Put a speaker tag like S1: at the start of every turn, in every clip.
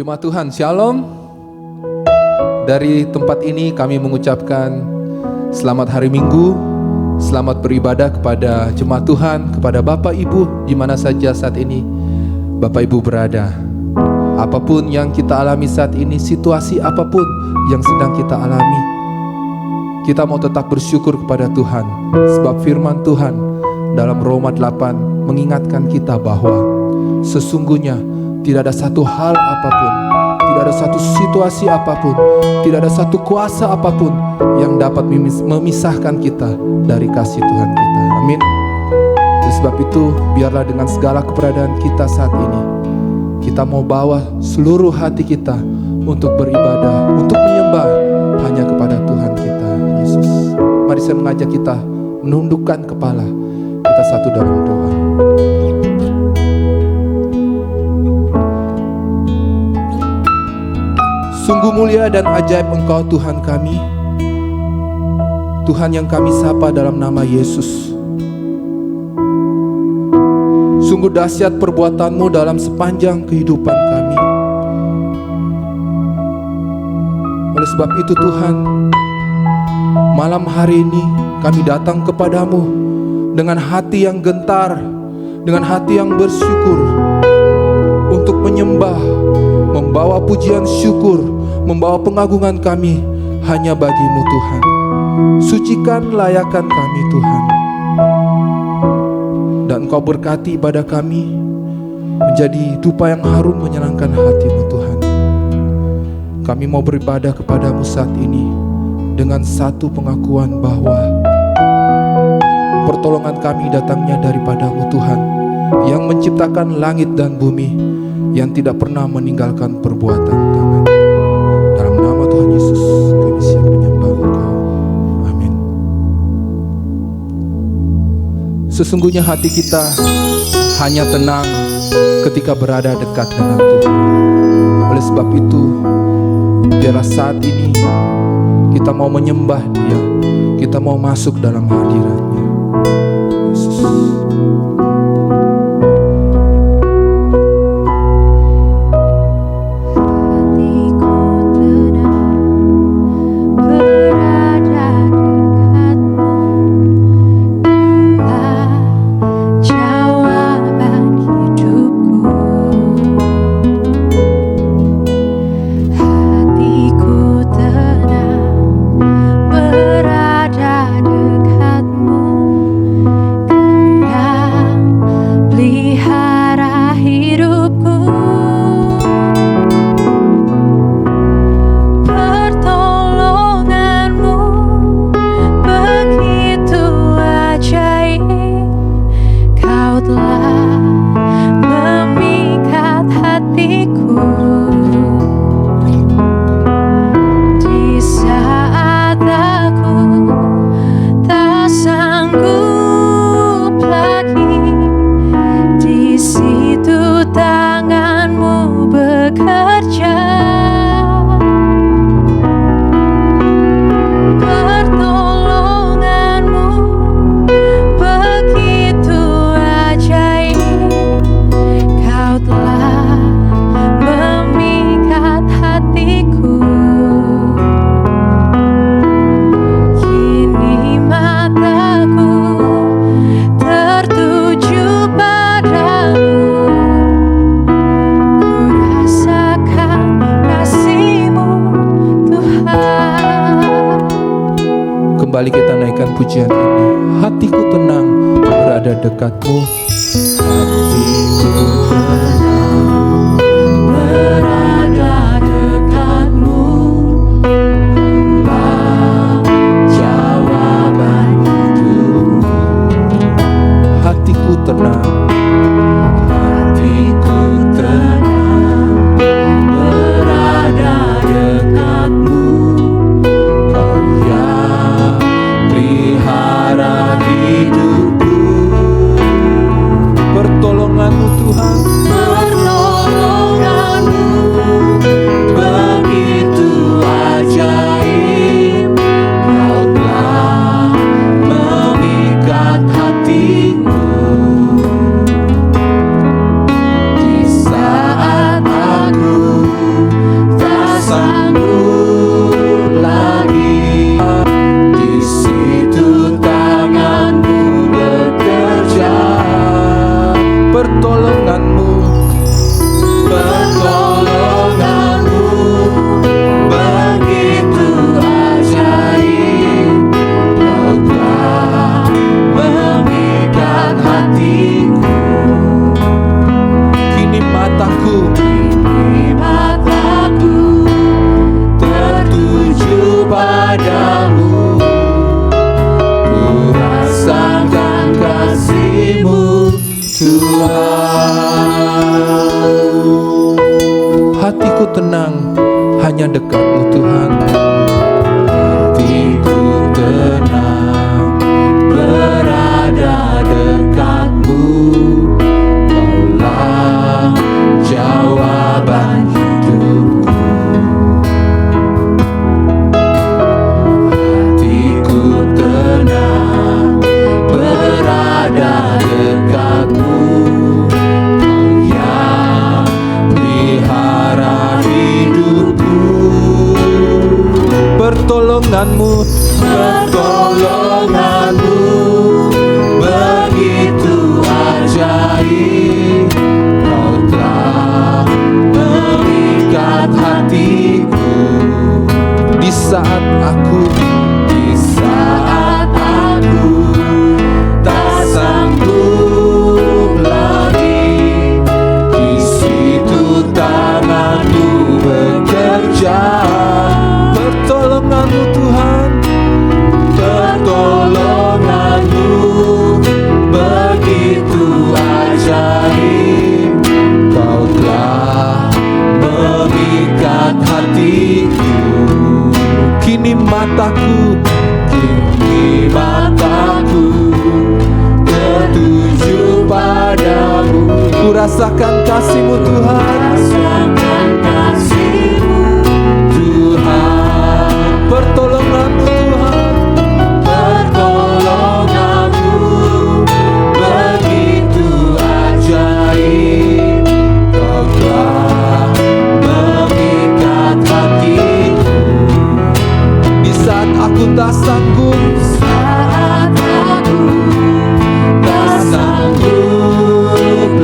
S1: Jemaat Tuhan, Shalom. Dari tempat ini kami mengucapkan selamat hari Minggu, selamat beribadah kepada jemaat Tuhan, kepada Bapak Ibu di mana saja saat ini Bapak Ibu berada. Apapun yang kita alami saat ini, situasi apapun yang sedang kita alami, kita mau tetap bersyukur kepada Tuhan. Sebab firman Tuhan dalam Roma 8 mengingatkan kita bahwa sesungguhnya tidak ada satu hal apapun, tidak ada satu situasi apapun, tidak ada satu kuasa apapun yang dapat memisahkan kita dari kasih Tuhan kita. Amin. Sebab itu, biarlah dengan segala keberadaan kita saat ini, kita mau bawa seluruh hati kita untuk beribadah, untuk menyembah hanya kepada Tuhan kita, Yesus. Mari saya mengajak kita menundukkan kepala kita satu dalam doa. Sungguh mulia dan ajaib Engkau Tuhan kami, Tuhan yang kami sapa dalam nama Yesus. Sungguh dahsyat perbuatan-Mu dalam sepanjang kehidupan kami. Oleh sebab itu Tuhan, malam hari ini kami datang kepadamu dengan hati yang gentar, dengan hati yang bersyukur, untuk menyembah, membawa pujian syukur, membawa pengagungan kami hanya bagi-Mu Tuhan. Sucikan layakan kami Tuhan, dan Engkau berkati ibadah kami menjadi dupa yang harum menyenangkan hati-Mu Tuhan. Kami mau beribadah kepadamu saat ini dengan satu pengakuan bahwa pertolongan kami datangnya daripadamu Tuhan, yang menciptakan langit dan bumi, yang tidak pernah meninggalkan perbuatan tangan. Dalam nama Tuhan Yesus kami siap menyembah Engkau. Amin. Sesungguhnya hati kita hanya tenang ketika berada dekat dengan Tuhan. Oleh sebab itu, biarlah saat ini kita mau menyembah Dia, kita mau masuk dalam hadirat-Nya. Yesus. Kembali kita naikkan pujian ini. Hatiku tenang berada dekatmu. Hatiku tenang berada dekatmu. Engkau jawaban hidupku. Hatiku tenang. Hatiku tenang berada dekatmu. Pelihara hidupku. berada dekatmu, Kaulah jawaban hidupku. Hatiku tenang berada dekatmu, Kau yang pelihara hidupku. Pertolonganmu begitu ajaib, Kau telah mengikat hatiku. Di saat aku tak sanggup lagi, di situ tanganmu bekerja. Pertolonganmu Tuhan, pertolonganmu begitu ajaib, Kau telah mengikat hatiku. Kini mataku tertuju padamu. Ku rasakan kasih-Mu Tuhan, pertolonganmu Tuhan, pertolonganmu begitu ajaib, Kau telah mengikat hatiku. Di saat aku tak sanggup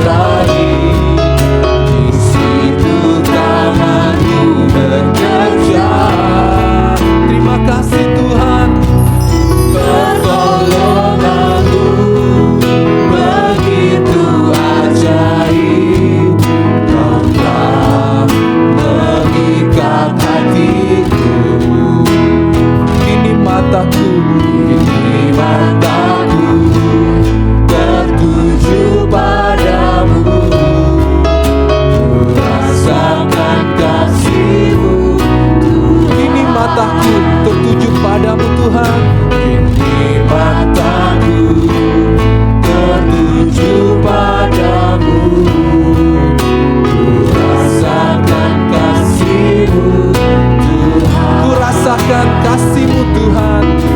S1: lagi, di situ tanganmu bekerja. Terima kasih Tuhan, pertolonganmu begitu ajaib, Kau telah mengikat hatiku. Kini mataku tertuju padamu. Ku rasakan kasih-Mu. Kini mataku tertuju padamu Tuhan. Kini mataku tertuju padamu. Ku rasakan kasih-Mu Tuhan. Ku rasakan kasih-Mu Tuhan. Ku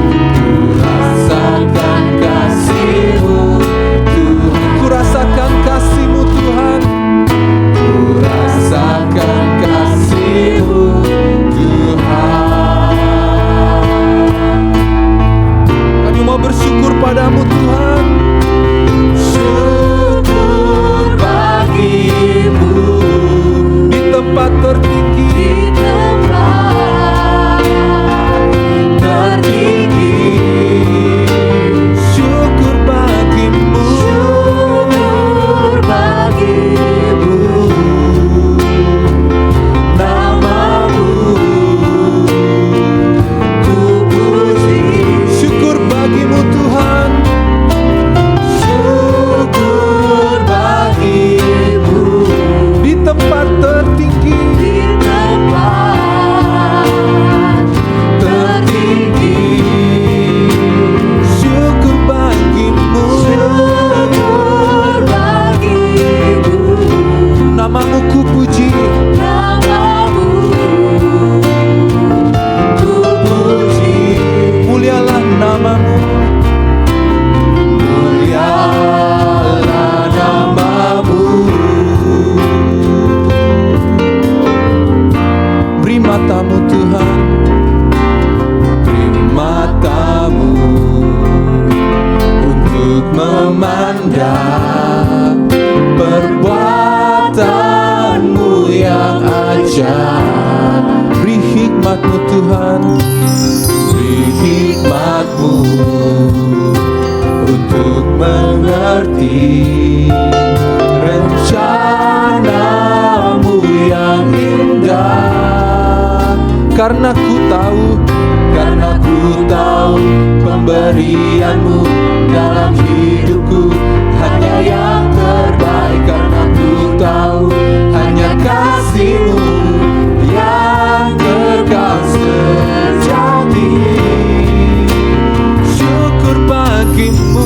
S1: rasakan kasih-Mu Tuhan. Ku rasakan kasih-Mu Tuhan. Ku rasakan kasih-Mu Tuhan. Kami mau bersyukur padamu Tuhan. Syukur bagimu di tempat tertinggi, syukur bagimu, namamu ku puji. Syukur bagimu Tuhan, syukur bagimu di tempat tertinggi, syukur bagimu, namamu ku puji, mulialah namamu, mulialah namamu. Beri matamu Tuhan, beri matamu untuk memandang perbuatan-Mu yang ajaib. Beri hikmat-Mu Tuhan, beri hikmat-Mu untuk mengerti rencana-Mu yang indah. Karena ku tahu pemberian-Mu dalam hidupku hanya yang terbaik. Karena ku tahu hanya kasih-Mu yang kekal sejati. Syukur bagimu.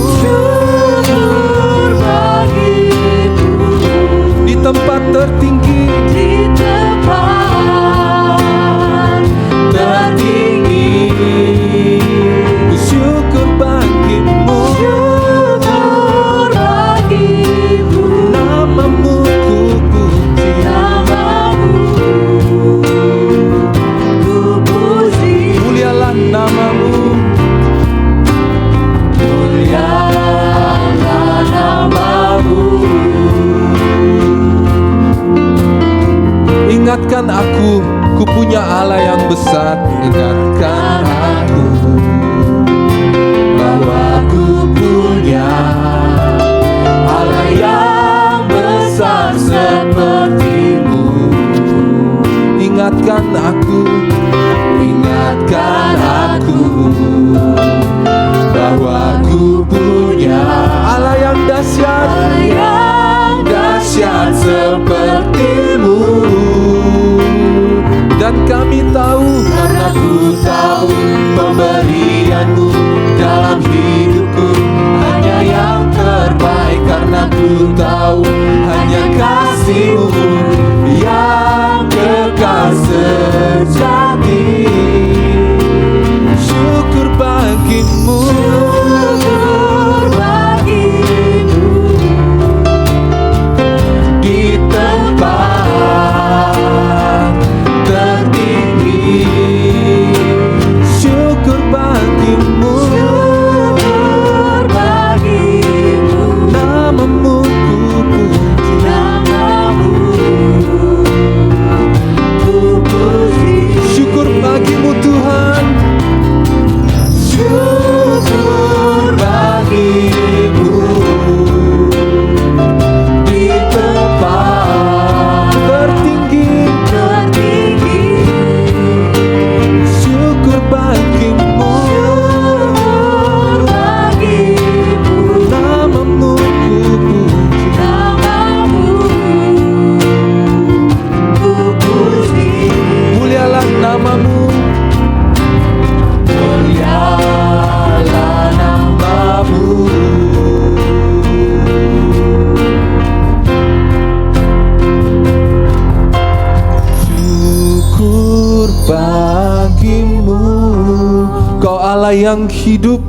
S1: yang hidup,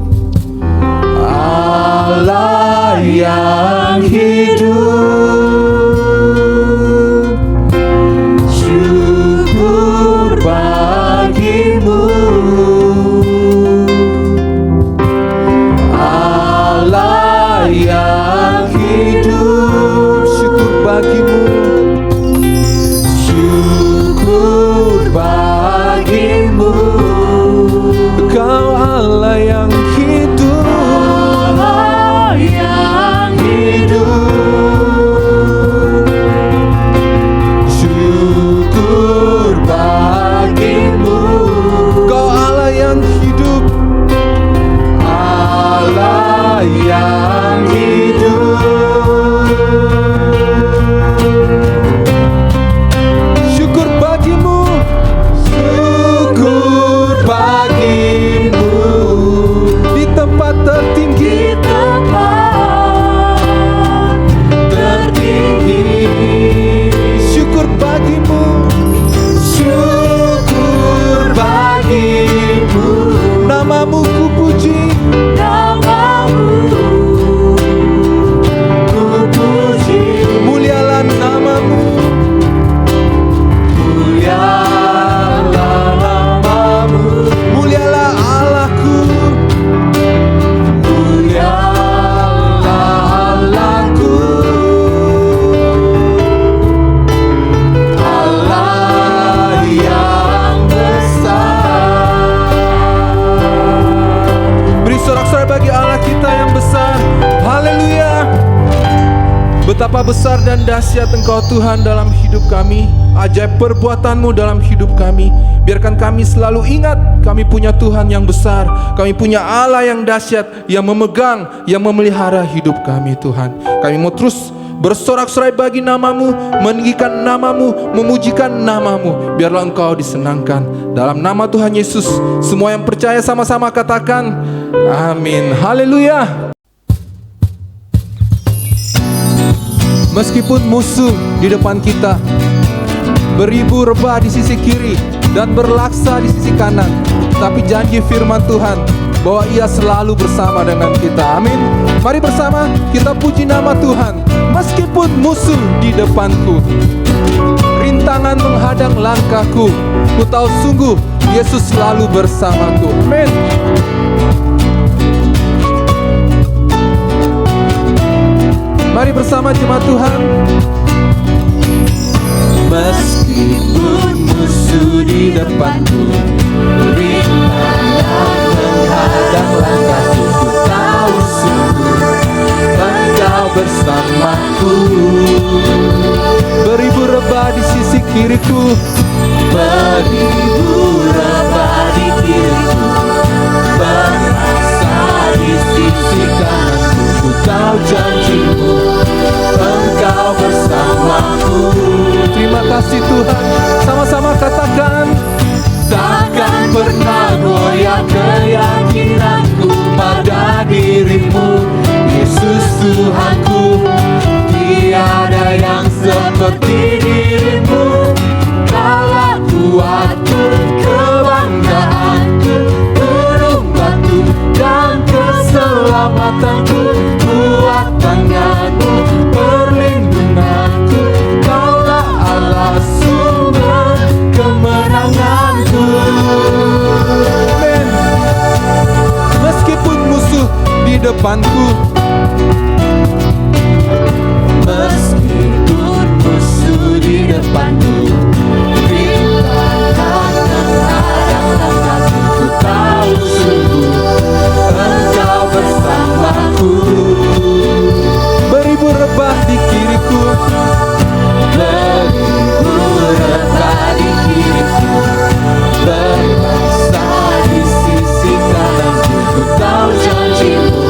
S2: Allah yang hidup, syukur bagimu. Allah yang hidup,
S1: syukur bagimu.
S2: syukur bagimu.
S1: Engkau Allah yang hidup,
S2: Allah yang hidup, syukur bagimu.
S1: Engkau Allah yang hidup,
S2: Allah yang hidup,
S1: syukur bagimu.
S2: syukur bagimu.
S1: Di tempat tertinggi,
S2: Di tempat tertinggi,
S1: syukur bagimu.
S2: syukur bagimu.
S1: Namamu ku puji,
S2: Namamu ku puji,
S1: mulialah namamu.
S2: mulialah namamu,
S1: Mulialah Allahku,
S2: mulialah Allahku. Allah yang besar.
S1: beri sorak-sorai bagi Allah kita yang besar. Haleluya. Betapa besar dan dahsyat Engkau Tuhan dalam hidup kami. Ajaib perbuatan-Mu dalam hidup kami. Biarkan kami selalu ingat kami punya Tuhan yang besar. Kami punya Allah yang dahsyat, yang memegang, yang memelihara hidup kami Tuhan. Kami mau terus bersorak-sorai bagi namamu, meninggikan namamu, memujikan namamu. Biarlah Engkau disenangkan. Dalam nama Tuhan Yesus, semua yang percaya sama-sama katakan amin. Haleluya. Meskipun musuh di depan kita, beribu rebah di sisi kiri dan berlaksa di sisi kanan, tapi janji firman Tuhan bahwa Ia selalu bersama dengan kita. Amin. Mari bersama kita puji nama Tuhan. Meskipun musuh di depanku, rintangan menghadang langkahku, ku tahu sungguh Yesus selalu bersamaku. Amin. Mari bersama jemaat Tuhan.
S2: Meskipun musuh di depanku, rintangan menghadang langkahku, ku tahu sungguh Engkau bersamaku.
S1: Beribu rebah di sisi kiriku,
S2: Beribu rebah di kiriku, berasa di sisi kananku, ku tahu janji-Mu, Engkau bersamaku.
S1: terima kasih Tuhan. Sama-sama katakan,
S2: Takkan pernah goyah keyakinanku pada diri-Mu, Yesus Tuhanku. Tiada yang seperti diri-Mu. Kaulah kuatku, kebanggaanku, gunung batu dan keselamatanku. Kuat tangan-Mu, perlindunganku. Kaulah Allah sumber kemenanganku.
S1: amin. Meskipun musuh di depanku,
S2: Meskipun musuh di depanku, rintangan menghadang langkahku, ku tahu sungguh Engkau bersamaku.
S1: beribu rebah di kiriku,
S2: Beribu rebah di kiriku, berasa di sisi kananku, ku tahu janji-Mu,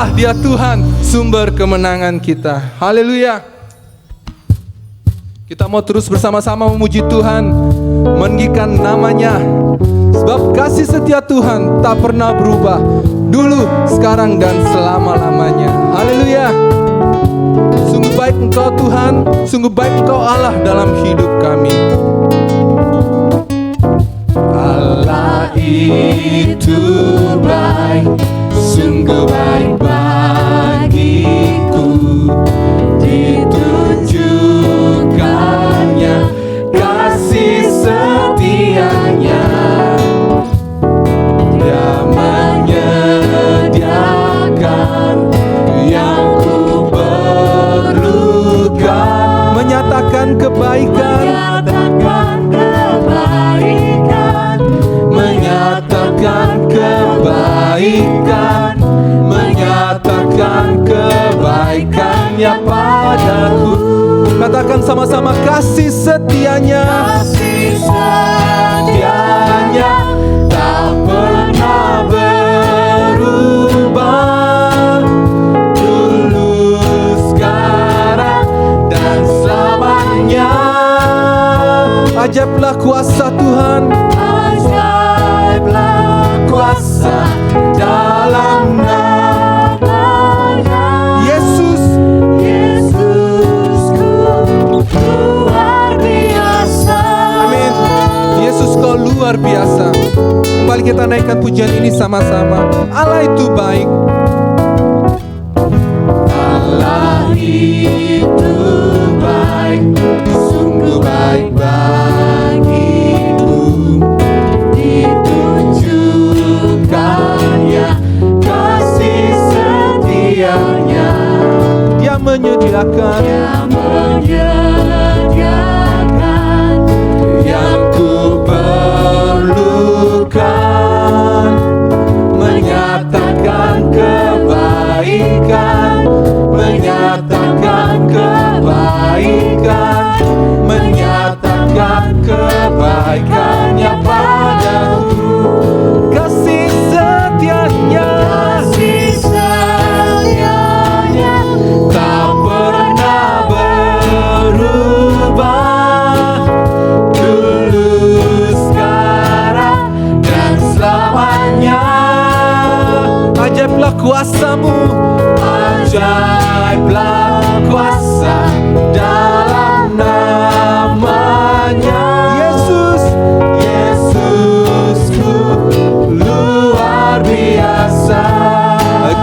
S1: Allah, Dia Tuhan, sumber kemenangan kita. Haleluya. Kita mau terus bersama-sama memuji Tuhan, meninggikan namanya. Sebab kasih setia Tuhan tak pernah berubah, dulu, sekarang, dan selama-lamanya. Haleluya. Sungguh baik Engkau Tuhan, sungguh baik Engkau Allah dalam hidup kami.
S2: Allah itu baik, sungguh baik bagiku. Ditunjukkannya kasih setianya. Dia menyediakan yang ku perlukan,
S1: Menyatakan kebaikan,
S2: menyatakan kebaikan, menyatakan kebaikannya padaku.
S1: katakan sama-sama kasih setianya.
S2: Kasih setianya tak pernah berubah, dulu, sekarang, dan selamanya.
S1: Ajaiblah kuasa Tuhan,
S2: Ajaiblah kuasa dalam namanya.
S1: Yesus.
S2: Yesusku luar biasa.
S1: Amin. Yesus, Kau luar biasa. Kembali kita naikkan pujian ini sama-sama. Allah itu baik.
S2: Allah itu baik, sungguh baik bagiku. Ditunjukkannya kasih setianya.
S1: Dia menyediakan,
S2: Dia menyediakan yang ku perlukan, menyatakan kebaikan, menyatakan kebaikan, menyatakan kebaikannya padaku.
S1: kasih setianya.
S2: Kasih setianya tak pernah berubah, dulu, sekarang, dan selamanya.
S1: Ajaiblah kuasa-Mu,
S2: Ajaiblah kuasa dalam namanya.
S1: Yesus.
S2: Yesusku luar biasa.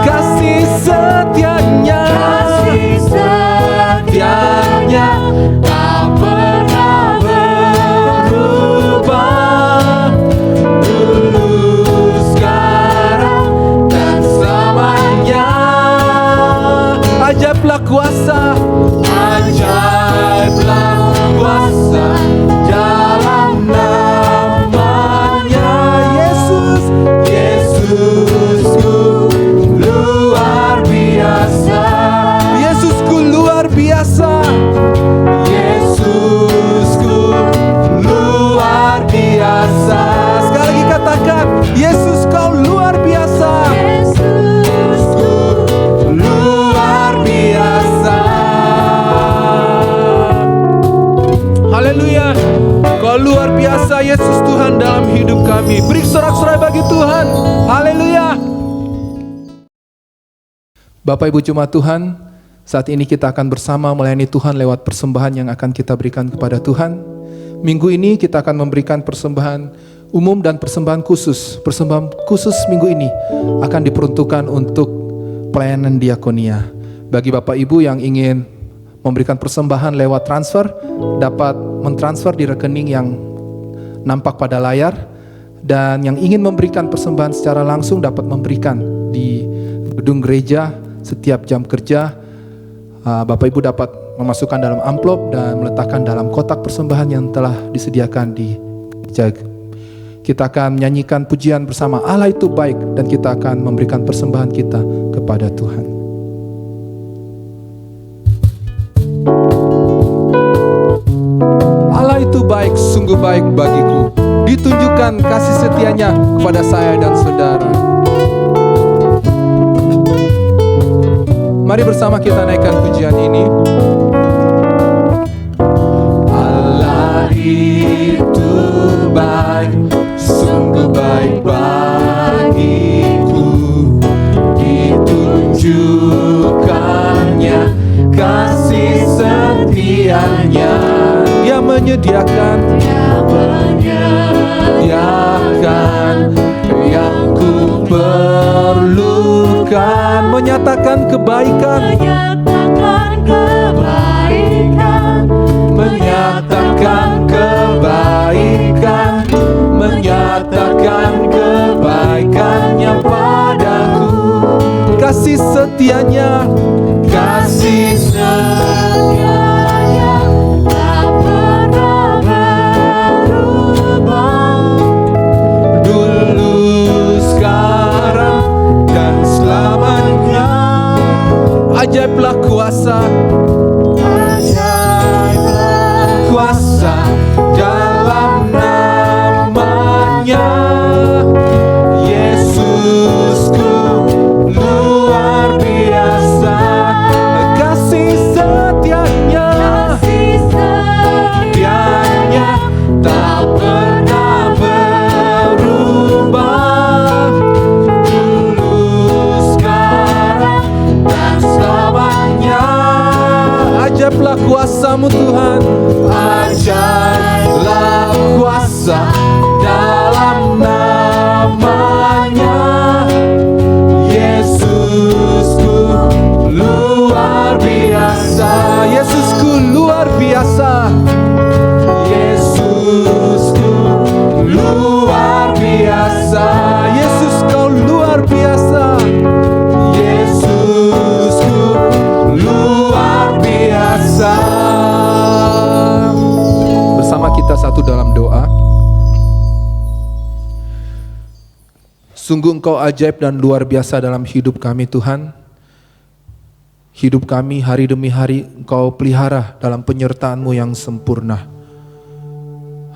S1: Kasih setianya,
S2: Kasih setianya tak pernah berubah, dulu, sekarang, dan selamanya.
S1: ajaiblah kuasa,
S2: Ajaiblah kuasa dalam namanya.
S1: Yesus.
S2: Yesusku luar biasa.
S1: Yesusku luar biasa.
S2: Yesusku luar biasa.
S1: Sekali lagi katakan, Yesus, Kau luar biasa.
S2: Yesusku luar biasa.
S1: Haleluya. Kau luar biasa Yesus Tuhan dalam hidup kami. Beri sorak-sorai bagi Tuhan. Haleluya. Bapak Ibu jemaat Tuhan, saat ini kita akan bersama melayani Tuhan lewat persembahan yang akan kita berikan kepada Tuhan. Minggu ini kita akan memberikan persembahan umum dan persembahan khusus. Persembahan khusus minggu ini akan diperuntukkan untuk pelayanan diakonia. Bagi Bapak Ibu yang ingin memberikan persembahan lewat transfer, dapat mentransfer di rekening yang nampak pada layar. Dan yang ingin memberikan persembahan secara langsung dapat memberikan di gedung gereja setiap jam kerja. Bapak Ibu dapat memasukkan dalam amplop dan meletakkan dalam kotak persembahan yang telah disediakan di gereja. Kita akan menyanyikan pujian bersama, Allah itu baik, dan kita akan memberikan persembahan kita kepada Tuhan. Allah itu baik, sungguh baik bagiku. Ditunjukkan kasih setianya kepada saya dan saudara. Mari bersama kita naikkan pujian ini.
S2: Allah itu baik, sungguh baik bagiku. Ditunjukkannya kasih setianya.
S1: Dia menyediakan
S2: yang ku perlukan,
S1: menyatakan kebaikan,
S2: menyatakan kebaikannya padaku.
S1: kasih setianya,
S2: Kasih setianya tak pernah berubah, dulu, sekarang, dan selamanya.
S1: ajaiblah kuasa,
S2: Ajaiblah kuasa dalam namanya. Yesusku luar biasa,
S1: kasih setianya,
S2: setianya tak pernah berubah, dulu, sekarang, dan selamanya.
S1: ajaiblah kuasamu Tuhan,
S2: Ajaiblah kuasa dalam namanya. Yesusku luar biasa,
S1: Yesusku luar biasa,
S2: Yesusku luar biasa,
S1: Yesus kau luar biasa.
S2: Yesusku luar biasa.
S1: Bersama kita satu dalam doa. Sungguh Engkau ajaib dan luar biasa dalam hidup kami Tuhan. Hidup kami hari demi hari Engkau pelihara dalam penyertaan-Mu yang sempurna.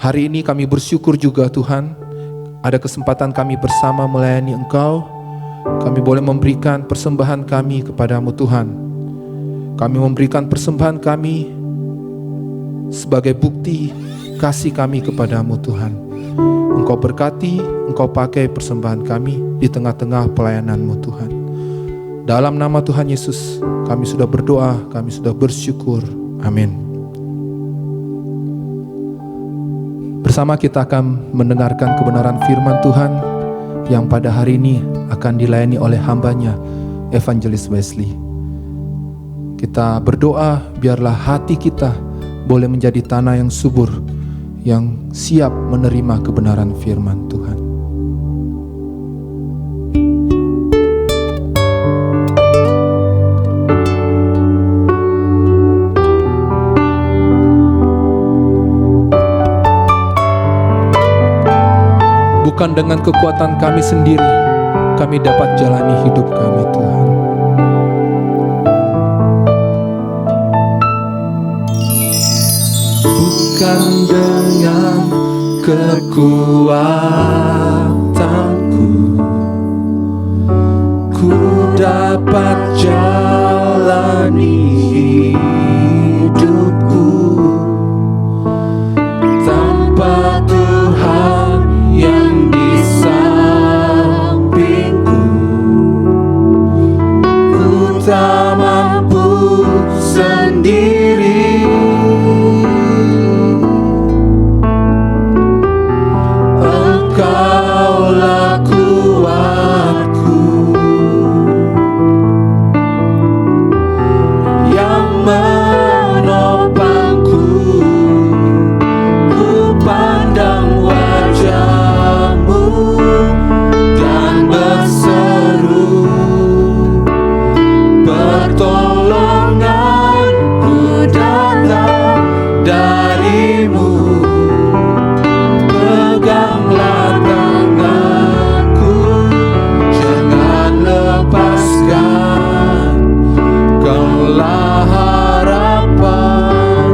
S1: Hari ini kami bersyukur juga Tuhan, ada kesempatan kami bersama melayani Engkau. Kami boleh memberikan persembahan kami kepadamu Tuhan. Kami memberikan persembahan kami sebagai bukti kasih kami kepadamu Tuhan. Engkau berkati, Engkau pakai persembahan kami di tengah-tengah pelayanan-Mu Tuhan. Dalam nama Tuhan Yesus, kami sudah berdoa, kami sudah bersyukur. Amin. Bersama kita akan mendengarkan kebenaran firman Tuhan yang pada hari ini akan dilayani oleh hambanya, Evangelis Wesley. Kita berdoa biarlah hati kita boleh menjadi tanah yang subur, yang siap menerima kebenaran firman Tuhan. Bukan dengan kekuatan kami sendiri, kami dapat jalani hidup kami Tuhan.
S2: Bukan dengan kekuatanku ku dapat jalani hidupku, tanpa Tuhan yang di sampingku ku tak mampu sendiri. Engkaulah kuatku yang menopangku. Ku pandang wajah-Mu dan berseru, pertolonganku datang dari-Mu. Peganglah tanganku, jangan lepaskan. Kaulah harapan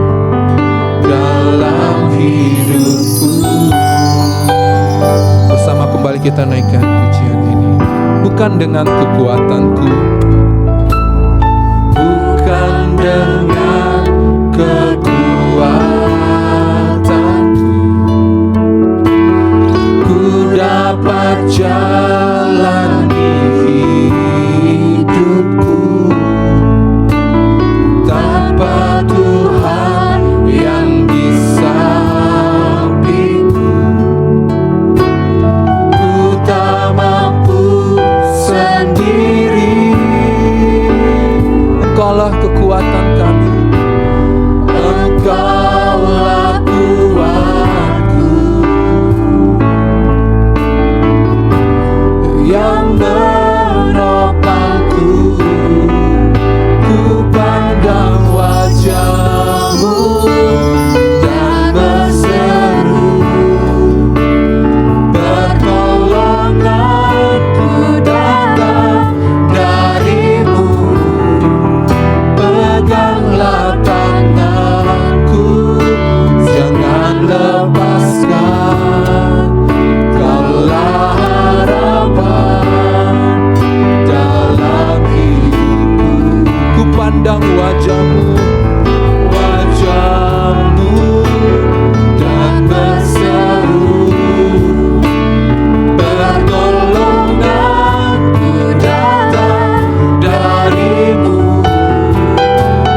S2: dalam hidupku.
S1: Bersama kembali kita naikkan pujian ini. Bukan dengan kekuatanku, Engkaulah kekuatan kami.
S2: Engkaulah kuatku yang menopangku. Ku pandang wajah-Mu dan berseru, pertolonganku datang dari-Mu. Peganglah tanganku, jangan lepaskan. Kaulah harapan dalam hidupku.
S1: Ku pandang wajah-Mu,
S2: Wajah-Mu dan berseru, pertolonganku datang dari-Mu.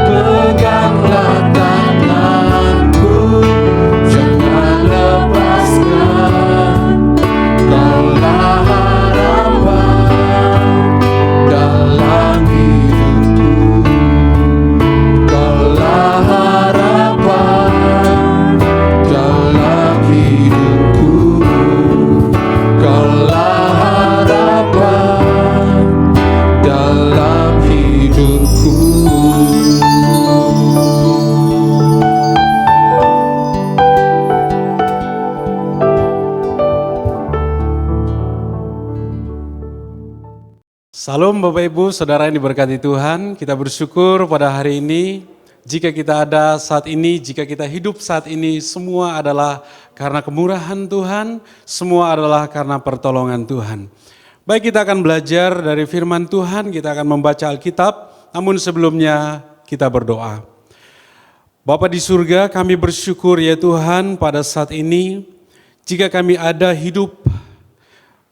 S2: Peganglah tanganku, jangan lepaskan. Kaulah harapan dalam hidupku. Kaulah harapan dalam hidupku. Kaulah harapan dalam hidupku.
S3: Salam Bapak Ibu, Saudara yang diberkati Tuhan. Kita bersyukur pada hari ini, jika kita ada saat ini, jika kita hidup saat ini, semua adalah karena kemurahan Tuhan, semua adalah karena pertolongan Tuhan. Baik, kita akan belajar dari firman Tuhan, kita akan membaca Alkitab, namun sebelumnya kita berdoa. Bapa di surga, kami bersyukur ya Tuhan pada saat ini, jika kami ada hidup,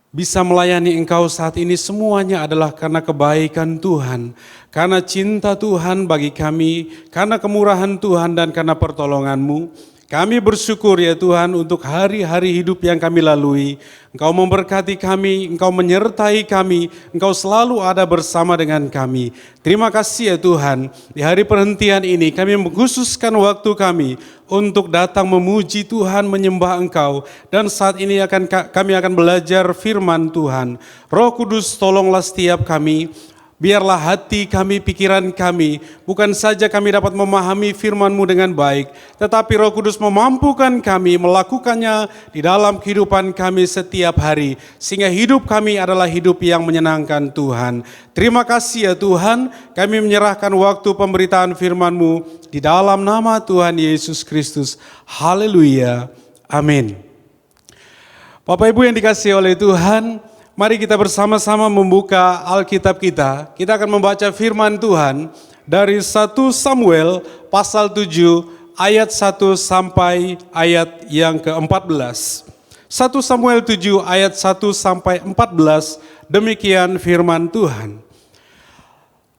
S3: bisa melayani Engkau saat ini, semuanya adalah karena kebaikan Tuhan, karena cinta Tuhan bagi kami, karena kemurahan Tuhan dan karena pertolongan-Mu. Kami bersyukur ya Tuhan untuk hari-hari hidup yang kami lalui. Engkau memberkati kami, Engkau menyertai kami, Engkau selalu ada bersama dengan kami. Terima kasih ya Tuhan, di hari perhentian ini kami mengkhususkan waktu kami untuk datang memuji Tuhan, menyembah Engkau. Dan saat ini kami akan belajar firman Tuhan. Roh Kudus, tolonglah setiap kami. Biarlah hati kami, pikiran kami, bukan saja kami dapat memahami firman-Mu dengan baik, tetapi Roh Kudus memampukan kami melakukannya di dalam kehidupan kami setiap hari, sehingga hidup kami adalah hidup yang menyenangkan Tuhan. Terima kasih ya Tuhan, kami menyerahkan waktu pemberitaan firman-Mu di dalam nama Tuhan Yesus Kristus. Haleluya, amin. Bapak Ibu yang dikasihi oleh Tuhan, mari kita bersama-sama membuka Alkitab kita. Kita akan membaca firman Tuhan dari 1 Samuel pasal 7 ayat 1 sampai ayat yang ke-14. 1 Samuel 7 ayat 1 sampai 14, demikian firman Tuhan.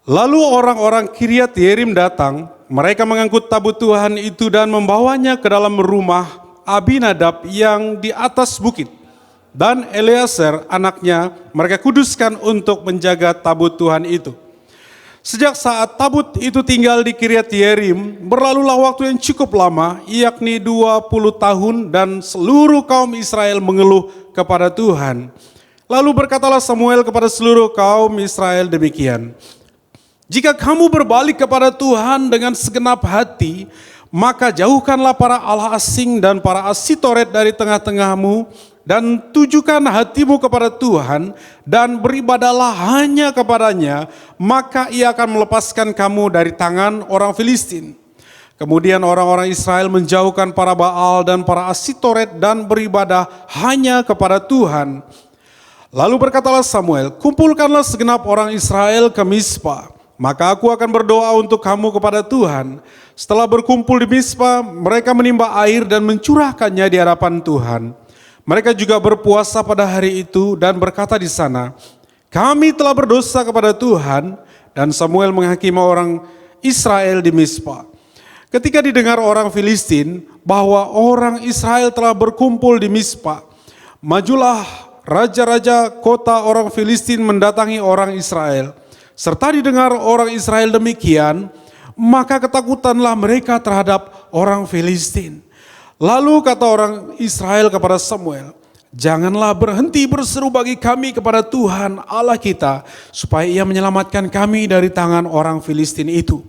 S3: Lalu orang-orang Kiryat Yearim datang, mereka mengangkut tabut Tuhan itu dan membawanya ke dalam rumah Abinadab yang di atas bukit. Dan Eleazar anaknya mereka kuduskan untuk menjaga tabut Tuhan itu. Sejak saat tabut itu tinggal di Kiryat Yearim, berlalulah waktu yang cukup lama, yakni 20 tahun, dan seluruh kaum Israel mengeluh kepada Tuhan. Lalu berkatalah Samuel kepada seluruh kaum Israel demikian, jika kamu berbalik kepada Tuhan dengan segenap hati, maka jauhkanlah para allah asing dan para Asitoret dari tengah-tengahmu, dan tujukan hatimu kepada Tuhan, dan beribadahlah hanya kepadanya, maka ia akan melepaskan kamu dari tangan orang Filistin. Kemudian orang-orang Israel menjauhkan para Baal dan para Asitoret dan beribadah hanya kepada Tuhan. Lalu berkatalah Samuel, kumpulkanlah segenap orang Israel ke Mispa, maka aku akan berdoa untuk kamu kepada Tuhan. Setelah berkumpul di Mispa, mereka menimba air dan mencurahkannya di hadapan Tuhan. Mereka juga berpuasa pada hari itu dan berkata di sana, kami telah berdosa kepada Tuhan. Dan Samuel menghakimi orang Israel di Mispa. Ketika didengar orang Filistin bahwa orang Israel telah berkumpul di Mispa, majulah raja-raja kota orang Filistin mendatangi orang Israel. serta didengar orang Israel demikian, maka ketakutanlah mereka terhadap orang Filistin. Lalu kata orang Israel kepada Samuel, janganlah berhenti berseru bagi kami kepada Tuhan Allah kita, supaya ia menyelamatkan kami dari tangan orang Filistin itu.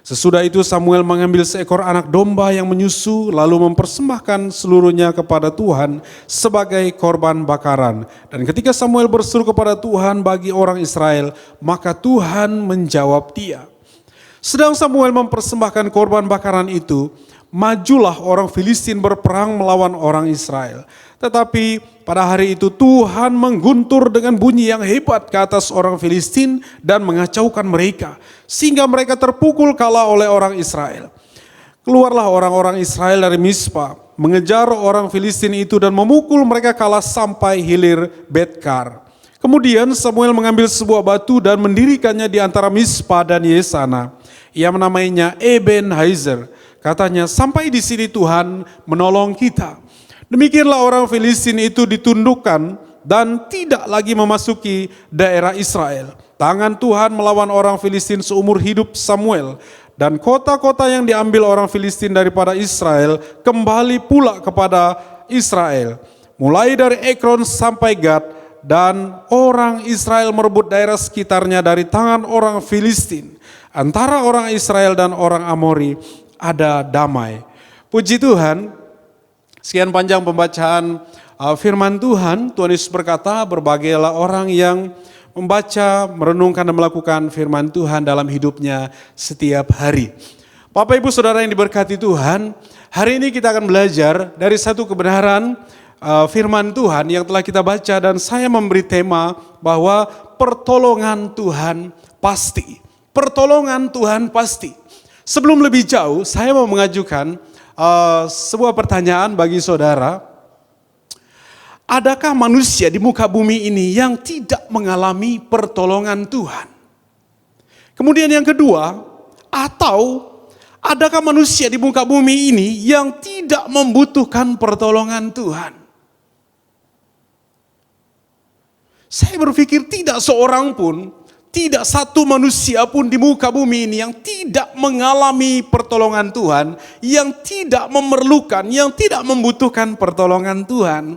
S3: Sesudah itu Samuel mengambil seekor anak domba yang menyusu, lalu mempersembahkan seluruhnya kepada Tuhan sebagai korban bakaran. Dan ketika Samuel berseru kepada Tuhan bagi orang Israel, maka Tuhan menjawab dia. Sedang Samuel mempersembahkan korban bakaran itu, majulah orang Filistin berperang melawan orang Israel. Tetapi pada hari itu Tuhan mengguntur dengan bunyi yang hebat ke atas orang Filistin dan mengacaukan mereka, sehingga mereka terpukul kalah oleh orang Israel. Keluarlah orang-orang Israel dari Mispa, mengejar orang Filistin itu dan memukul mereka kalah sampai hilir Betkar. Kemudian Samuel mengambil sebuah batu dan mendirikannya di antara Mispa dan Yesana. Ia menamainya Eben Haizer. Katanya, sampai di sini Tuhan menolong kita. Demikianlah orang Filistin itu ditundukkan dan tidak lagi memasuki daerah Israel. Tangan Tuhan melawan orang Filistin seumur hidup Samuel. Dan kota-kota yang diambil orang Filistin daripada Israel kembali pula kepada Israel. Mulai dari Ekron sampai Gad, dan orang Israel merebut daerah sekitarnya dari tangan orang Filistin. Antara orang Israel dan orang Amori ada damai. Puji Tuhan, sekian panjang pembacaan firman Tuhan. Tuhan Yesus berkata, berbagailah orang yang membaca, merenungkan dan melakukan firman Tuhan dalam hidupnya setiap hari. Bapak Ibu Saudara yang diberkati Tuhan, hari ini kita akan belajar dari satu kebenaran firman Tuhan yang telah kita baca, dan saya memberi tema bahwa pertolongan Tuhan pasti. Pertolongan Tuhan pasti. Sebelum lebih jauh, saya mau mengajukan sebuah pertanyaan bagi saudara. Adakah manusia di muka bumi ini yang tidak mengalami pertolongan Tuhan? Kemudian yang kedua, atau adakah manusia di muka bumi ini yang tidak membutuhkan pertolongan Tuhan? Saya berpikir tidak seorang pun, tidak satu manusia pun di muka bumi ini yang tidak mengalami pertolongan Tuhan, yang tidak memerlukan, yang tidak membutuhkan pertolongan Tuhan.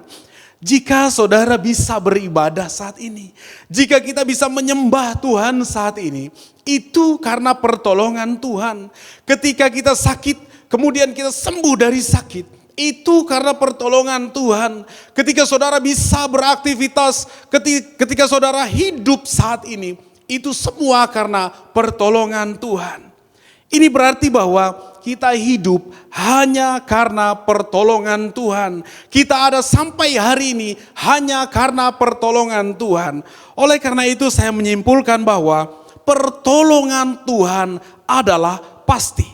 S3: Jika saudara bisa beribadah saat ini, jika kita bisa menyembah Tuhan saat ini, itu karena pertolongan Tuhan. Ketika kita sakit, kemudian kita sembuh dari sakit, itu karena pertolongan Tuhan. Ketika saudara bisa beraktivitas, ketika saudara hidup saat ini, itu semua karena pertolongan Tuhan. Ini berarti bahwa kita hidup hanya karena pertolongan Tuhan. Kita ada sampai hari ini hanya karena pertolongan Tuhan. Oleh karena itu saya menyimpulkan bahwa pertolongan Tuhan adalah pasti.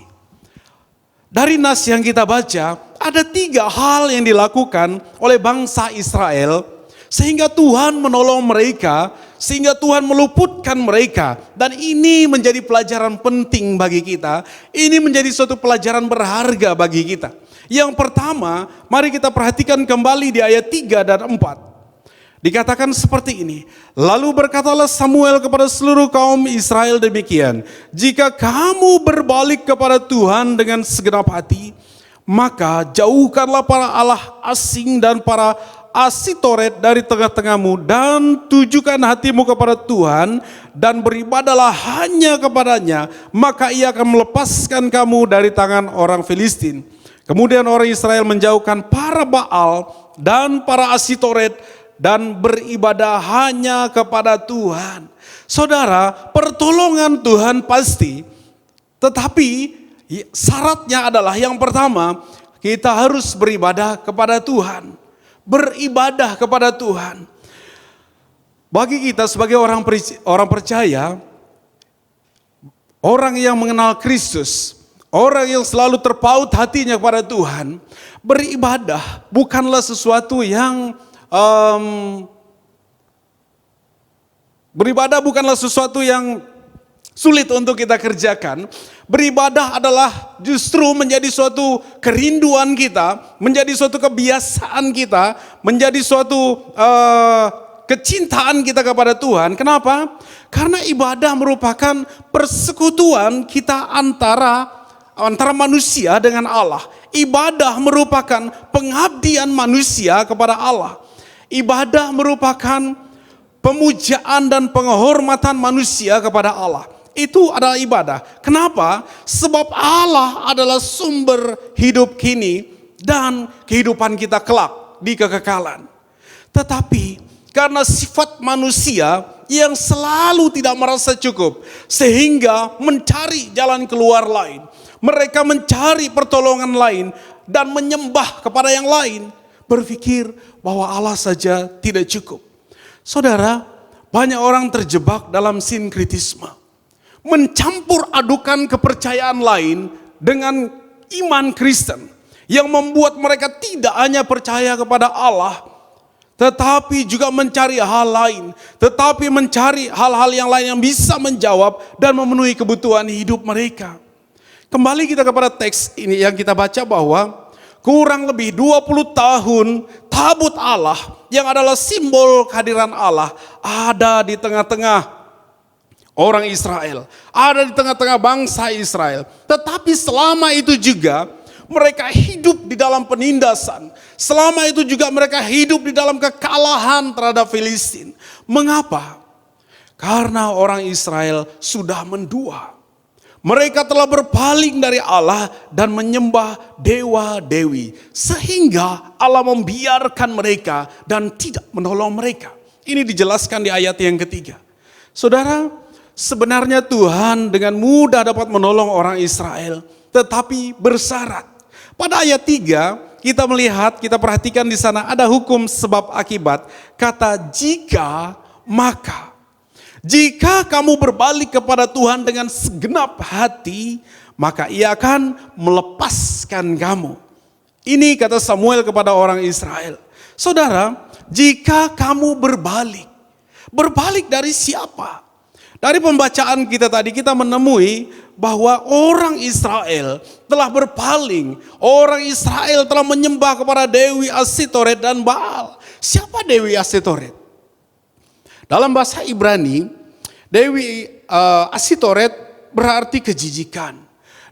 S3: Dari nas yang kita baca, ada 3 hal yang dilakukan oleh bangsa Israel sehingga Tuhan menolong mereka, sehingga Tuhan meluputkan mereka. Dan ini menjadi pelajaran penting bagi kita. Ini menjadi suatu pelajaran berharga bagi kita. Yang pertama, mari kita perhatikan kembali di ayat 3 dan 4. Dikatakan seperti ini. Lalu berkatalah Samuel kepada seluruh kaum Israel demikian. Jika kamu berbalik kepada Tuhan dengan segenap hati, maka jauhkanlah para Allah asing dan para Asitoret dari tengah-tengahmu, dan tujukan hatimu kepada Tuhan dan beribadahlah hanya kepadanya, maka ia akan melepaskan kamu dari tangan orang Filistin. Kemudian orang Israel menjauhkan para Baal dan para Asitoret dan beribadah hanya kepada Tuhan. Saudara, pertolongan Tuhan pasti, tetapi syaratnya adalah yang pertama, kita harus beribadah kepada Tuhan. Beribadah kepada Tuhan. Bagi kita sebagai orang percaya, orang yang mengenal Kristus, orang yang selalu terpaut hatinya kepada Tuhan, beribadah bukanlah sesuatu yang sulit untuk kita kerjakan. Beribadah adalah justru menjadi suatu kerinduan kita, menjadi suatu kebiasaan kita, menjadi suatu kecintaan kita kepada Tuhan. Kenapa? Karena ibadah merupakan persekutuan kita antara manusia dengan Allah. Ibadah merupakan pengabdian manusia kepada Allah. Ibadah merupakan pemujaan dan penghormatan manusia kepada Allah. Itu adalah ibadah. Kenapa? Sebab Allah adalah sumber hidup kini dan kehidupan kita kelak di kekekalan. Tetapi karena sifat manusia yang selalu tidak merasa cukup, sehingga mencari jalan keluar lain. Mereka mencari pertolongan lain dan menyembah kepada yang lain. Berpikir bahwa Allah saja tidak cukup. Saudara, banyak orang terjebak dalam sinkritisme. Mencampur adukan kepercayaan lain dengan iman Kristen. Yang membuat mereka tidak hanya percaya kepada Allah, tetapi juga mencari hal lain. Tetapi mencari hal-hal yang lain yang bisa menjawab dan memenuhi kebutuhan hidup mereka. Kembali kita kepada teks ini yang kita baca bahwa kurang lebih 20 tahun tabut Allah yang adalah simbol kehadiran Allah ada di tengah-tengah orang Israel. Ada di tengah-tengah bangsa Israel. Tetapi selama itu juga mereka hidup di dalam penindasan. Selama itu juga mereka hidup di dalam kekalahan terhadap Filistin. Mengapa? Karena orang Israel sudah mendua. Mereka telah berpaling dari Allah dan menyembah dewa-dewi. Sehingga Allah membiarkan mereka dan tidak menolong mereka. Ini dijelaskan di ayat yang ketiga. Saudara, sebenarnya Tuhan dengan mudah dapat menolong orang Israel, tetapi bersyarat. Pada ayat 3 kita melihat, kita perhatikan di sana ada hukum sebab akibat. Kata jika maka. Jika kamu berbalik kepada Tuhan dengan segenap hati, maka Ia akan melepaskan kamu. Ini kata Samuel kepada orang Israel. Saudara, jika kamu berbalik. Berbalik dari siapa? Dari pembacaan kita tadi kita menemui bahwa orang Israel telah berpaling. Orang Israel telah menyembah kepada Dewi Asitoret dan Baal. Siapa Dewi Asitoret? Dalam bahasa Ibrani, Dewi Asitoret berarti kejijikan.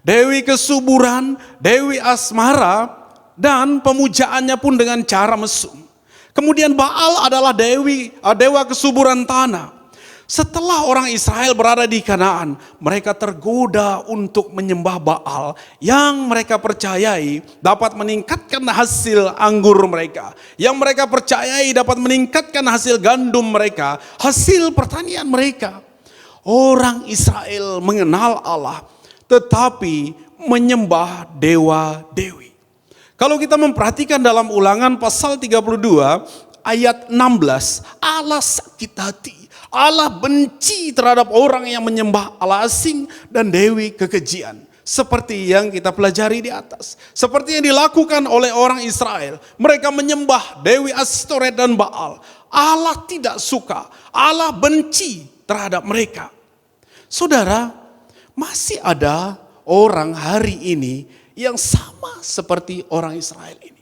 S3: Dewi kesuburan, Dewi asmara, dan pemujaannya pun dengan cara mesum. Kemudian Baal adalah dewa kesuburan tanah. Setelah orang Israel berada di Kanaan, mereka tergoda untuk menyembah Baal yang mereka percayai dapat meningkatkan hasil anggur mereka. Yang mereka percayai dapat meningkatkan hasil gandum mereka, hasil pertanian mereka. Orang Israel mengenal Allah, tetapi menyembah dewa-dewi. Kalau kita memperhatikan dalam Ulangan pasal 32 ayat 16, Allah sakit hati. Allah benci terhadap orang yang menyembah Allah asing dan dewi kekejian. Seperti yang kita pelajari di atas. Seperti yang dilakukan oleh orang Israel. Mereka menyembah Dewi Asitoret dan Baal. Allah tidak suka. Allah benci terhadap mereka. Saudara, masih ada orang hari ini yang sama seperti orang Israel ini.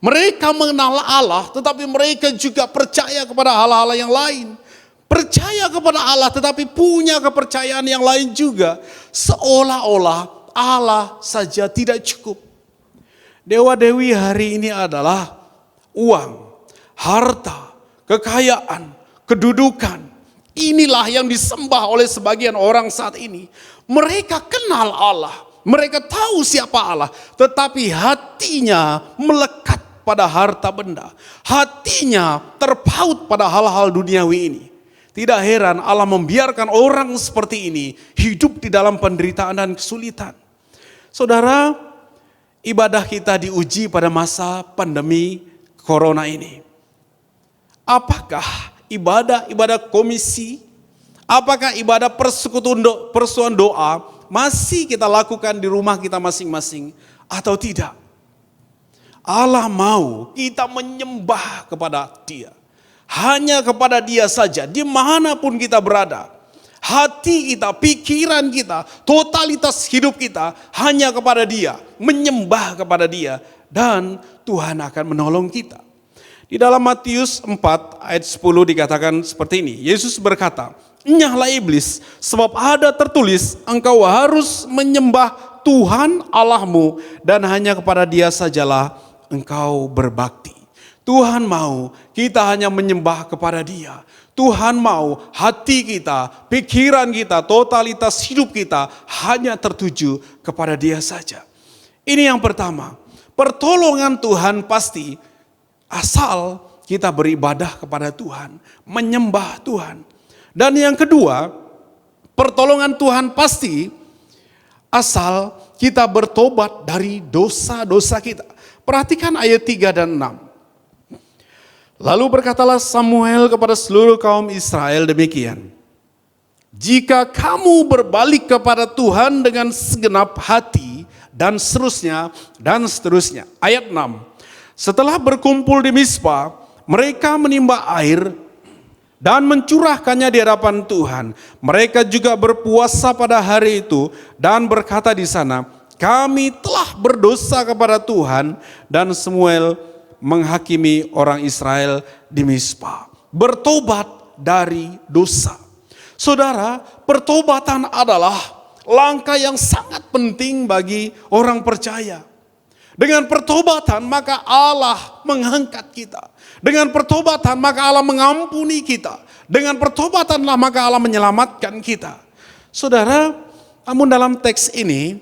S3: Mereka mengenal Allah, tetapi mereka juga percaya kepada hal-hal yang lain. Percaya kepada Allah tetapi punya kepercayaan yang lain juga. Seolah-olah Allah saja tidak cukup. Dewa-dewi hari ini adalah uang, harta, kekayaan, kedudukan. Inilah yang disembah oleh sebagian orang saat ini. Mereka kenal Allah, mereka tahu siapa Allah, tetapi hatinya melekat pada harta benda. Hatinya terpaut pada hal-hal duniawi ini. Tidak heran Allah membiarkan orang seperti ini hidup di dalam penderitaan dan kesulitan. Saudara, ibadah kita diuji pada masa pandemi corona ini. Apakah ibadah komisi, apakah ibadah persuan doa masih kita lakukan di rumah kita masing-masing atau tidak? Allah mau kita menyembah kepada Dia. Hanya kepada Dia saja, dimanapun kita berada. Hati kita, pikiran kita, totalitas hidup kita hanya kepada Dia. Menyembah kepada Dia. Dan Tuhan akan menolong kita. Di dalam Matius 4 ayat 10 dikatakan seperti ini. Yesus berkata, "Enyahlah iblis, sebab ada tertulis, engkau harus menyembah Tuhan Allahmu dan hanya kepada Dia sajalah engkau berbakti." Tuhan mau kita hanya menyembah kepada Dia. Tuhan mau hati kita, pikiran kita, totalitas hidup kita hanya tertuju kepada Dia saja. Ini yang pertama. Pertolongan Tuhan pasti asal kita beribadah kepada Tuhan, menyembah Tuhan. Dan yang kedua, pertolongan Tuhan pasti asal kita bertobat dari dosa-dosa kita. Perhatikan ayat 3 dan 6. Lalu berkatalah Samuel kepada seluruh kaum Israel demikian, "Jika kamu berbalik kepada Tuhan dengan segenap hati," dan seterusnya, dan seterusnya. Ayat 6. Setelah berkumpul di Mizpah, mereka menimba air dan mencurahkannya di hadapan Tuhan. Mereka juga berpuasa pada hari itu dan berkata di sana, "Kami telah berdosa kepada Tuhan." Dan Samuel menghakimi orang Israel di Mizpah. Bertobat dari dosa. Saudara, pertobatan adalah langkah yang sangat penting bagi orang percaya. Dengan pertobatan maka Allah mengangkat kita. Dengan pertobatan maka Allah mengampuni kita. Dengan pertobatanlah maka Allah menyelamatkan kita. Saudara, namun dalam teks ini,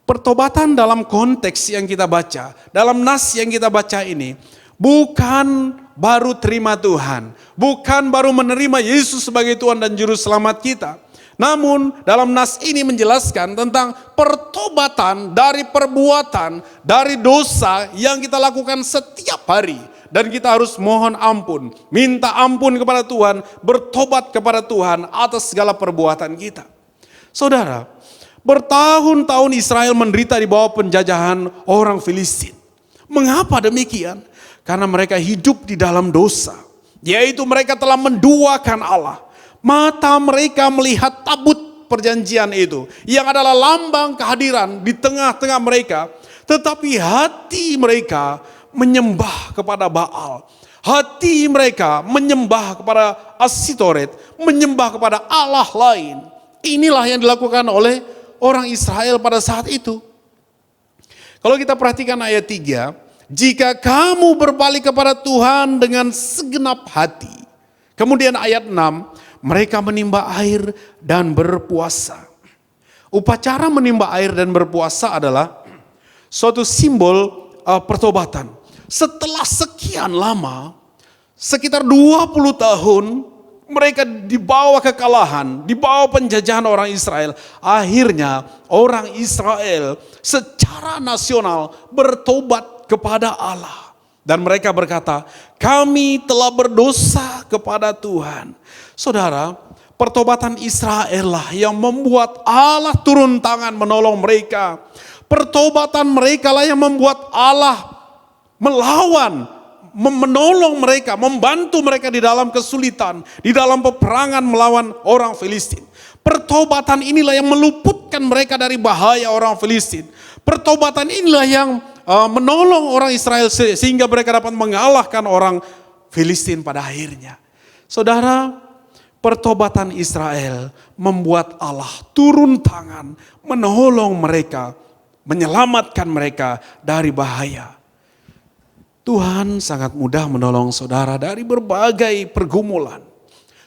S3: pertobatan dalam konteks yang kita baca, dalam nas yang kita baca ini, bukan baru terima Tuhan, bukan baru menerima Yesus sebagai Tuhan dan Juru Selamat kita. Namun dalam nas ini menjelaskan tentang pertobatan dari perbuatan, dari dosa yang kita lakukan setiap hari. Dan kita harus mohon ampun, minta ampun kepada Tuhan, bertobat kepada Tuhan atas segala perbuatan kita. Saudara, bertahun-tahun Israel menderita di bawah penjajahan orang Filistin. Mengapa demikian? Karena mereka hidup di dalam dosa. Yaitu mereka telah menduakan Allah. Mata mereka melihat tabut perjanjian itu, yang adalah lambang kehadiran di tengah-tengah mereka. Tetapi hati mereka menyembah kepada Baal. Hati mereka menyembah kepada Asitoret, menyembah kepada Allah lain. Inilah yang dilakukan oleh orang Israel pada saat itu. Kalau kita perhatikan ayat 3, "Jika kamu berbalik kepada Tuhan dengan segenap hati." Kemudian ayat 6, "Mereka menimba air dan berpuasa." Upacara menimba air dan berpuasa adalah suatu simbol pertobatan. Setelah sekian lama, sekitar 20 tahun, mereka dibawa kekalahan, dibawa penjajahan orang Israel. Akhirnya orang Israel secara nasional bertobat kepada Allah. Dan mereka berkata, "Kami telah berdosa kepada Tuhan." Saudara, pertobatan Israel lah yang membuat Allah turun tangan menolong mereka. Pertobatan mereka lah yang membuat Allah melawan, menolong mereka, membantu mereka di dalam kesulitan, di dalam peperangan melawan orang Filistin. Pertobatan inilah yang meluputkan mereka dari bahaya orang Filistin. Pertobatan inilah yang menolong orang Israel sehingga mereka dapat mengalahkan orang Filistin pada akhirnya. Saudara, pertobatan Israel membuat Allah turun tangan menolong mereka, menyelamatkan mereka dari bahaya. Tuhan sangat mudah menolong saudara dari berbagai pergumulan.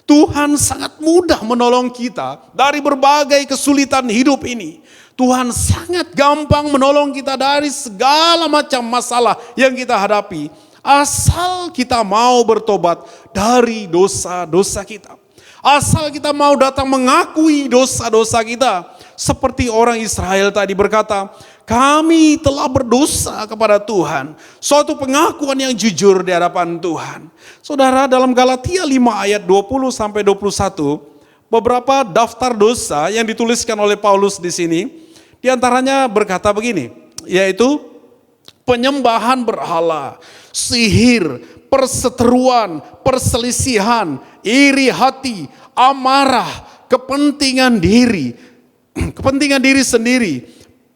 S3: Tuhan sangat mudah menolong kita dari berbagai kesulitan hidup ini. Tuhan sangat gampang menolong kita dari segala macam masalah yang kita hadapi. Asal kita mau bertobat dari dosa-dosa kita. Asal kita mau datang mengakui dosa-dosa kita. Seperti orang Israel tadi berkata, "Kami telah berdosa kepada Tuhan." Suatu pengakuan yang jujur di hadapan Tuhan. Saudara, dalam Galatia 5 ayat 20-21, beberapa daftar dosa yang dituliskan oleh Paulus di sini, di antaranya berkata begini, yaitu penyembahan berhala, sihir, perseteruan, perselisihan, iri hati, amarah, kepentingan diri sendiri,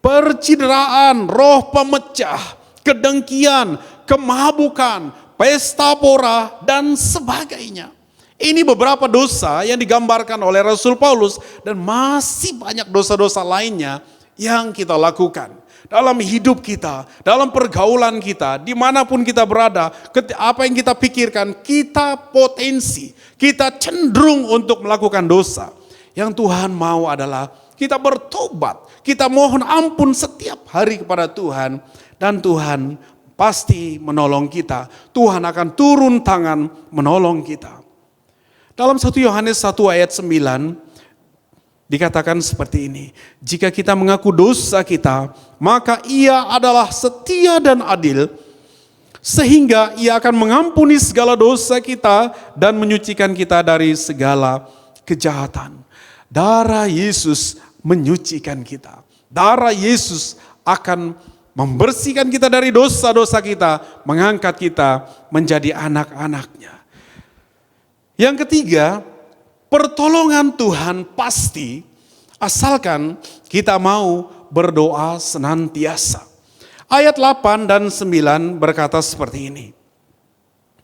S3: percideraan, roh pemecah, kedengkian, kemabukan,
S4: pesta pora, dan sebagainya. Ini beberapa dosa yang digambarkan oleh Rasul Paulus dan masih banyak dosa-dosa lainnya yang kita lakukan. Dalam hidup kita, dalam pergaulan kita, dimanapun kita berada, apa yang kita pikirkan, kita potensi, kita cenderung untuk melakukan dosa. Yang Tuhan mau adalah kita bertobat, kita mohon ampun setiap hari kepada Tuhan, dan Tuhan pasti menolong kita. Tuhan akan turun tangan menolong kita. Dalam 1 Yohanes 1 ayat 9 dikatakan seperti ini. Jika kita mengaku dosa kita, maka Ia adalah setia dan adil, sehingga Ia akan mengampuni segala dosa kita dan menyucikan kita dari segala kejahatan. Darah Yesus menyucikan kita. Darah Yesus akan membersihkan kita dari dosa-dosa kita, mengangkat kita menjadi anak-anak-Nya. Yang ketiga, pertolongan Tuhan pasti asalkan kita mau berdoa senantiasa. Ayat 8 dan 9 berkata seperti ini.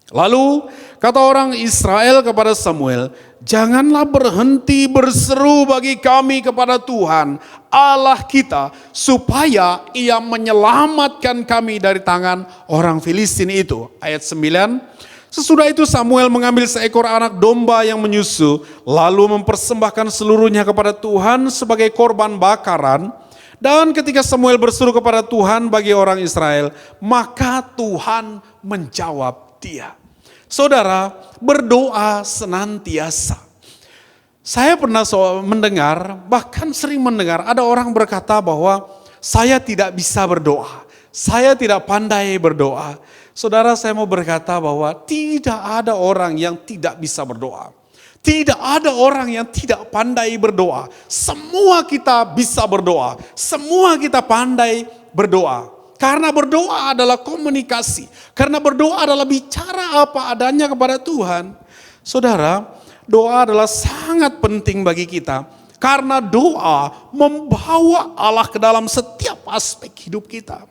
S4: Lalu kata orang Israel kepada Samuel, janganlah berhenti berseru bagi kami kepada Tuhan Allah kita, supaya Ia menyelamatkan kami dari tangan orang Filistin itu. Ayat 9. Sesudah itu Samuel mengambil seekor anak domba yang menyusu, lalu mempersembahkan seluruhnya kepada Tuhan sebagai korban bakaran. Dan ketika Samuel berseru kepada Tuhan bagi orang Israel, maka Tuhan menjawab dia. Saudara, berdoa senantiasa. Saya pernah mendengar, bahkan sering mendengar, ada orang berkata bahwa saya tidak bisa berdoa, saya tidak pandai berdoa. Saudara, saya mau berkata bahwa tidak ada orang yang tidak bisa berdoa. Tidak ada orang yang tidak pandai berdoa. Semua kita bisa berdoa. Semua kita pandai berdoa. Karena berdoa adalah komunikasi. Karena berdoa adalah bicara apa adanya kepada Tuhan. Saudara, doa adalah sangat penting bagi kita. Karena doa membawa Allah ke dalam setiap aspek hidup kita.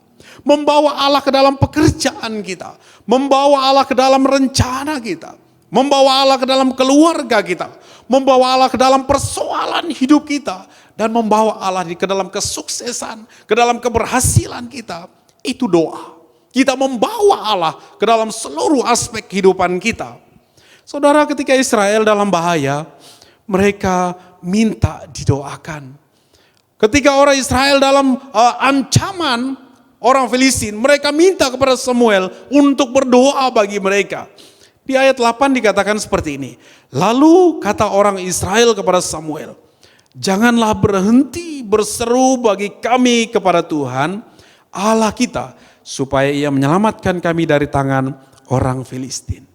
S4: Membawa Allah ke dalam pekerjaan kita, membawa Allah ke dalam rencana kita, membawa Allah ke dalam keluarga kita, membawa Allah ke dalam persoalan hidup kita, dan membawa Allah ke dalam kesuksesan, ke dalam keberhasilan kita. Itu doa. Kita membawa Allah ke dalam seluruh aspek kehidupan kita. Saudara, ketika Israel dalam bahaya, mereka minta didoakan. Ketika orang Israel dalam ancaman orang Filistin, mereka minta kepada Samuel untuk berdoa bagi mereka. Di ayat 8 dikatakan seperti ini. Lalu kata orang Israel kepada Samuel, janganlah berhenti berseru bagi kami kepada Tuhan Allah kita, supaya Ia menyelamatkan kami dari tangan orang Filistin.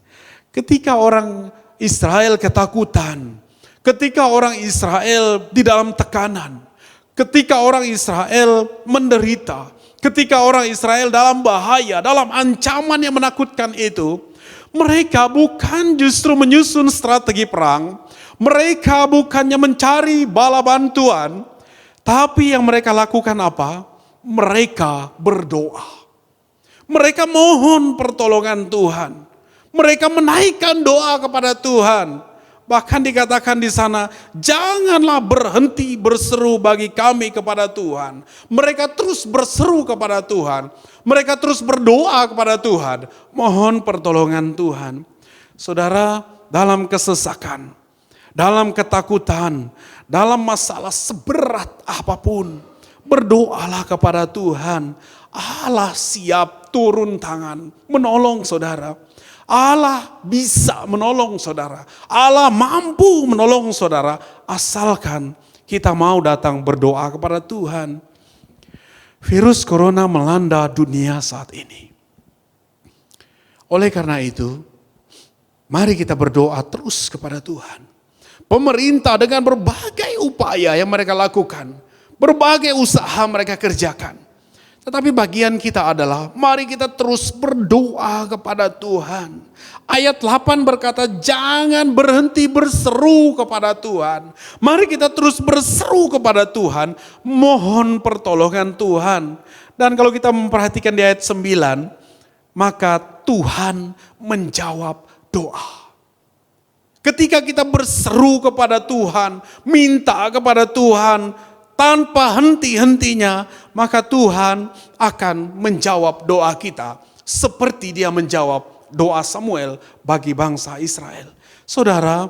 S4: Ketika orang Israel ketakutan, ketika orang Israel di dalam tekanan, ketika orang Israel menderita, ketika orang Israel dalam bahaya, dalam ancaman yang menakutkan itu, mereka bukan justru menyusun strategi perang, mereka bukannya mencari bala bantuan, tapi yang mereka lakukan apa? Mereka berdoa. Mereka mohon pertolongan Tuhan. Mereka menaikkan doa kepada Tuhan. Bahkan dikatakan di sana, janganlah berhenti berseru bagi kami kepada Tuhan. Mereka terus berseru kepada Tuhan. Mereka terus berdoa kepada Tuhan. Mohon pertolongan Tuhan. Saudara, dalam kesesakan, dalam ketakutan, dalam masalah seberat apapun, berdoalah kepada Tuhan. Allah siap turun tangan, menolong saudara. Allah bisa menolong saudara. Allah mampu menolong saudara. Asalkan kita mau datang berdoa kepada Tuhan. Virus corona melanda dunia saat ini. Oleh karena itu, mari kita berdoa terus kepada Tuhan. Pemerintah dengan berbagai upaya yang mereka lakukan, berbagai usaha mereka kerjakan. Tetapi bagian kita adalah, mari kita terus berdoa kepada Tuhan. Ayat 8 berkata, jangan berhenti berseru kepada Tuhan. Mari kita terus berseru kepada Tuhan, mohon pertolongan Tuhan. Dan kalau kita memperhatikan di ayat 9, maka Tuhan menjawab doa. Ketika kita berseru kepada Tuhan, minta kepada Tuhan tanpa henti-hentinya, maka Tuhan akan menjawab doa kita seperti Dia menjawab doa Samuel bagi bangsa Israel. Saudara,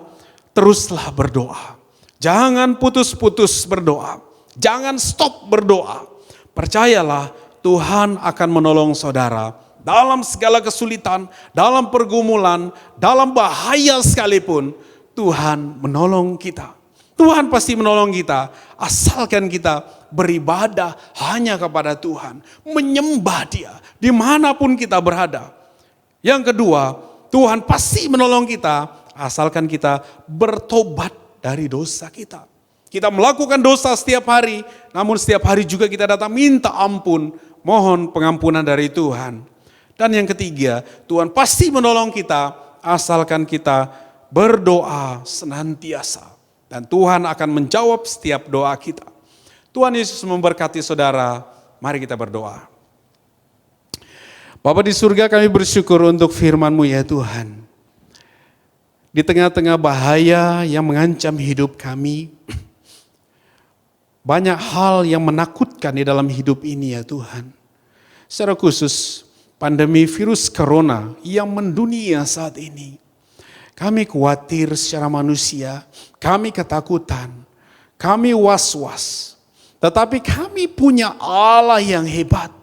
S4: teruslah berdoa. Jangan putus-putus berdoa. Jangan stop berdoa. Percayalah, Tuhan akan menolong saudara dalam segala kesulitan, dalam pergumulan, dalam bahaya sekalipun. Tuhan menolong kita. Tuhan pasti menolong kita, asalkan kita beribadah hanya kepada Tuhan, menyembah Dia dimanapun kita berada. Yang kedua, Tuhan pasti menolong kita, asalkan kita bertobat dari dosa kita. Kita melakukan dosa setiap hari, namun setiap hari juga kita datang minta ampun, mohon pengampunan dari Tuhan. Dan yang ketiga, Tuhan pasti menolong kita, asalkan kita berdoa senantiasa. Dan Tuhan akan menjawab setiap doa kita. Tuhan Yesus memberkati saudara, mari kita berdoa. Bapa di surga, kami bersyukur untuk firman-Mu ya Tuhan. Di tengah-tengah bahaya yang mengancam hidup kami, banyak hal yang menakutkan di dalam hidup ini ya Tuhan. Secara khusus, pandemi virus corona yang mendunia saat ini. Kami khawatir secara manusia, kami ketakutan, kami was-was. Tetapi kami punya Allah yang hebat.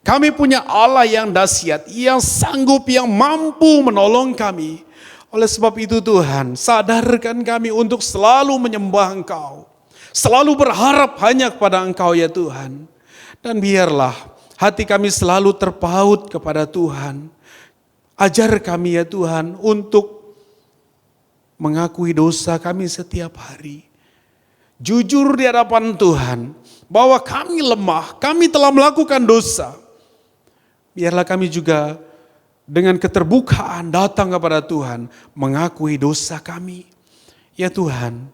S4: Kami punya Allah yang dahsyat, yang sanggup, yang mampu menolong kami. Oleh sebab itu Tuhan, sadarkan kami untuk selalu menyembah Engkau. Selalu berharap hanya kepada Engkau ya Tuhan. Dan biarlah hati kami selalu terpaut kepada Tuhan. Ajar kami ya Tuhan untuk mengakui dosa kami setiap hari. Jujur di hadapan Tuhan bahwa kami lemah, kami telah melakukan dosa. Biarlah kami juga dengan keterbukaan datang kepada Tuhan, mengakui dosa kami. Ya Tuhan,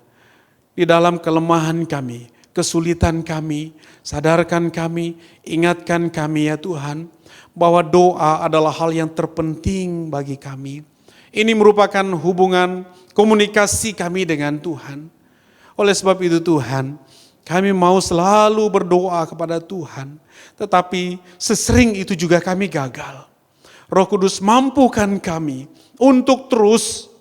S4: di dalam kelemahan kami, kesulitan kami, sadarkan kami, ingatkan kami ya Tuhan, bahwa doa adalah hal yang terpenting bagi kami. Ini merupakan hubungan komunikasi kami dengan Tuhan. Oleh sebab itu Tuhan, kami mau selalu berdoa kepada Tuhan, tetapi sesering itu juga kami gagal. Roh Kudus mampukan kami untuk terus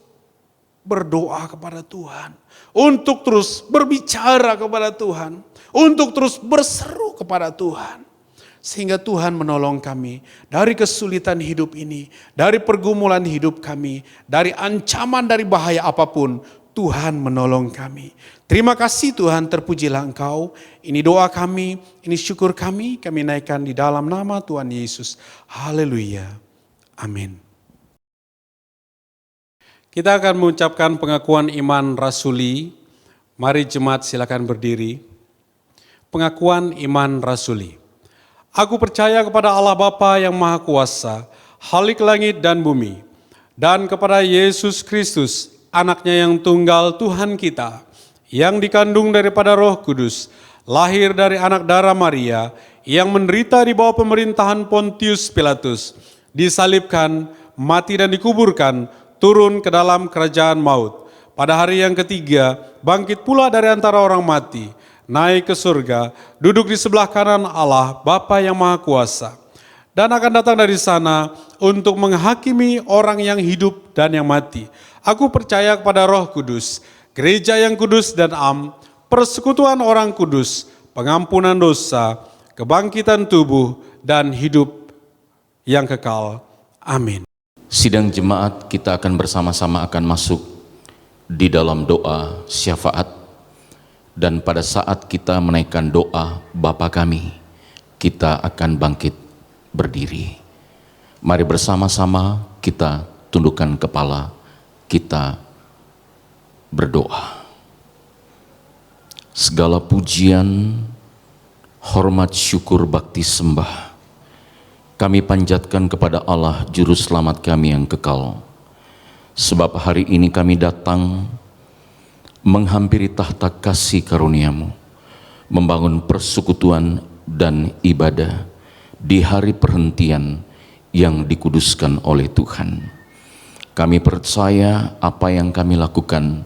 S4: berdoa kepada Tuhan, untuk terus berbicara kepada Tuhan, untuk terus berseru kepada Tuhan. Sehingga Tuhan menolong kami dari kesulitan hidup ini, dari pergumulan hidup kami, dari ancaman, dari bahaya apapun, Tuhan menolong kami. Terima kasih Tuhan, terpujilah Engkau. Ini doa kami, ini syukur kami naikkan di dalam nama Tuhan Yesus. Haleluya. Amin. Kita akan mengucapkan pengakuan iman rasuli. Mari jemaat silakan berdiri. Pengakuan iman rasuli. Aku percaya kepada Allah Bapa yang Maha Kuasa, Khalik langit dan bumi, dan kepada Yesus Kristus, Anaknya yang tunggal Tuhan kita, yang dikandung daripada Roh Kudus, lahir dari anak darah Maria, yang menderita di bawah pemerintahan Pontius Pilatus, disalibkan, mati dan dikuburkan, turun ke dalam kerajaan maut. Pada hari yang ketiga, bangkit pula dari antara orang mati, naik ke surga, duduk di sebelah kanan Allah, Bapa yang Maha Kuasa, dan akan datang dari sana untuk menghakimi orang yang hidup dan yang mati. Aku percaya kepada Roh Kudus, gereja yang kudus dan am, persekutuan orang kudus, pengampunan dosa, kebangkitan tubuh, dan hidup yang kekal. Amin.
S5: Sidang jemaat, kita akan bersama-sama akan masuk di dalam doa syafaat. Dan pada saat kita menaikkan doa Bapa kami, kita akan bangkit berdiri. Mari bersama-sama kita tundukkan kepala, kita berdoa. Segala pujian, hormat, syukur, bakti, sembah kami panjatkan kepada Allah Juru Selamat kami yang kekal. Sebab hari ini kami datang menghampiri tahta kasih karunia-Mu, membangun persekutuan dan ibadah di hari perhentian yang dikuduskan oleh Tuhan. Kami percaya apa yang kami lakukan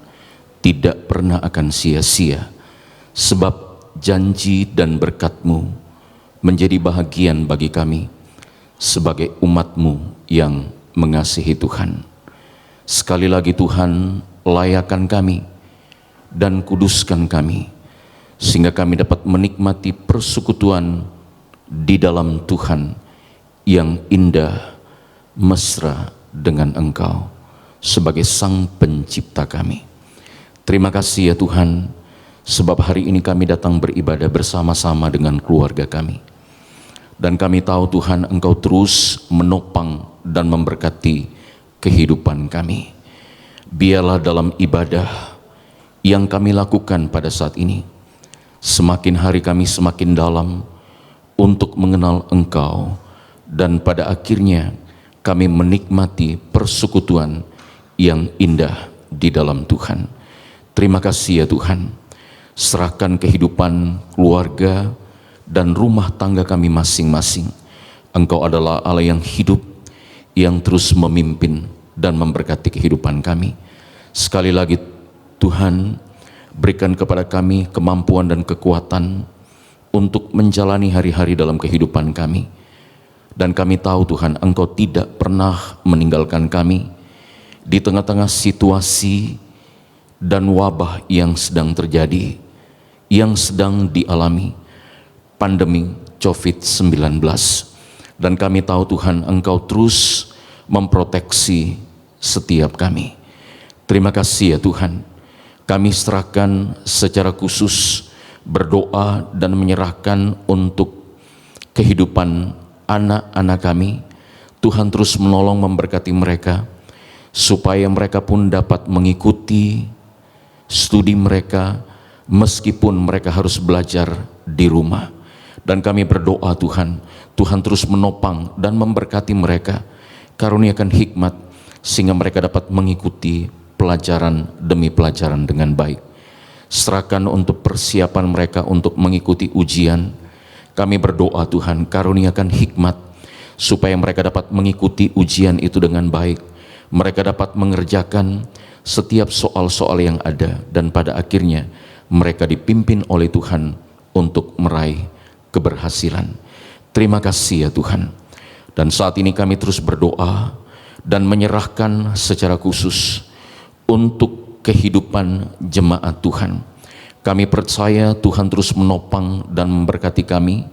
S5: tidak pernah akan sia-sia, sebab janji dan berkat-Mu menjadi bahagian bagi kami sebagai umat-Mu yang mengasihi Tuhan. Sekali lagi Tuhan, layakan kami dan kuduskan kami, sehingga kami dapat menikmati persekutuan di dalam Tuhan yang indah, mesra dengan Engkau sebagai Sang Pencipta kami. Terima kasih ya Tuhan, sebab hari ini kami datang beribadah bersama-sama dengan keluarga kami. Dan kami tahu Tuhan, Engkau terus menopang dan memberkati kehidupan kami. Biarlah dalam ibadah yang kami lakukan pada saat ini, semakin hari kami semakin dalam untuk mengenal Engkau, dan pada akhirnya kami menikmati persekutuan yang indah di dalam Tuhan. Terima kasih ya Tuhan. Serahkan kehidupan keluarga dan rumah tangga kami masing-masing. Engkau adalah Allah yang hidup, yang terus memimpin dan memberkati kehidupan kami. Sekali lagi Tuhan, berikan kepada kami kemampuan dan kekuatan untuk menjalani hari-hari dalam kehidupan kami. Dan kami tahu Tuhan, Engkau tidak pernah meninggalkan kami di tengah-tengah situasi dan wabah yang sedang terjadi, yang sedang dialami pandemi COVID-19. Dan kami tahu Tuhan, Engkau terus memproteksi setiap kami. Terima kasih ya Tuhan. Kami serahkan secara khusus, berdoa dan menyerahkan untuk kehidupan anak-anak kami. Tuhan terus menolong memberkati mereka, supaya mereka pun dapat mengikuti studi mereka meskipun mereka harus belajar di rumah. Dan kami berdoa Tuhan, Tuhan terus menopang dan memberkati mereka, karuniakan hikmat sehingga mereka dapat mengikuti pelajaran demi pelajaran dengan baik. Serahkan untuk persiapan mereka untuk mengikuti ujian. Kami berdoa Tuhan, karuniakan hikmat supaya mereka dapat mengikuti ujian itu dengan baik. Mereka dapat mengerjakan setiap soal-soal yang ada, dan pada akhirnya mereka dipimpin oleh Tuhan untuk meraih keberhasilan. Terima kasih ya Tuhan. Dan saat ini kami terus berdoa dan menyerahkan secara khusus untuk kehidupan jemaat Tuhan. Kami percaya Tuhan terus menopang dan memberkati kami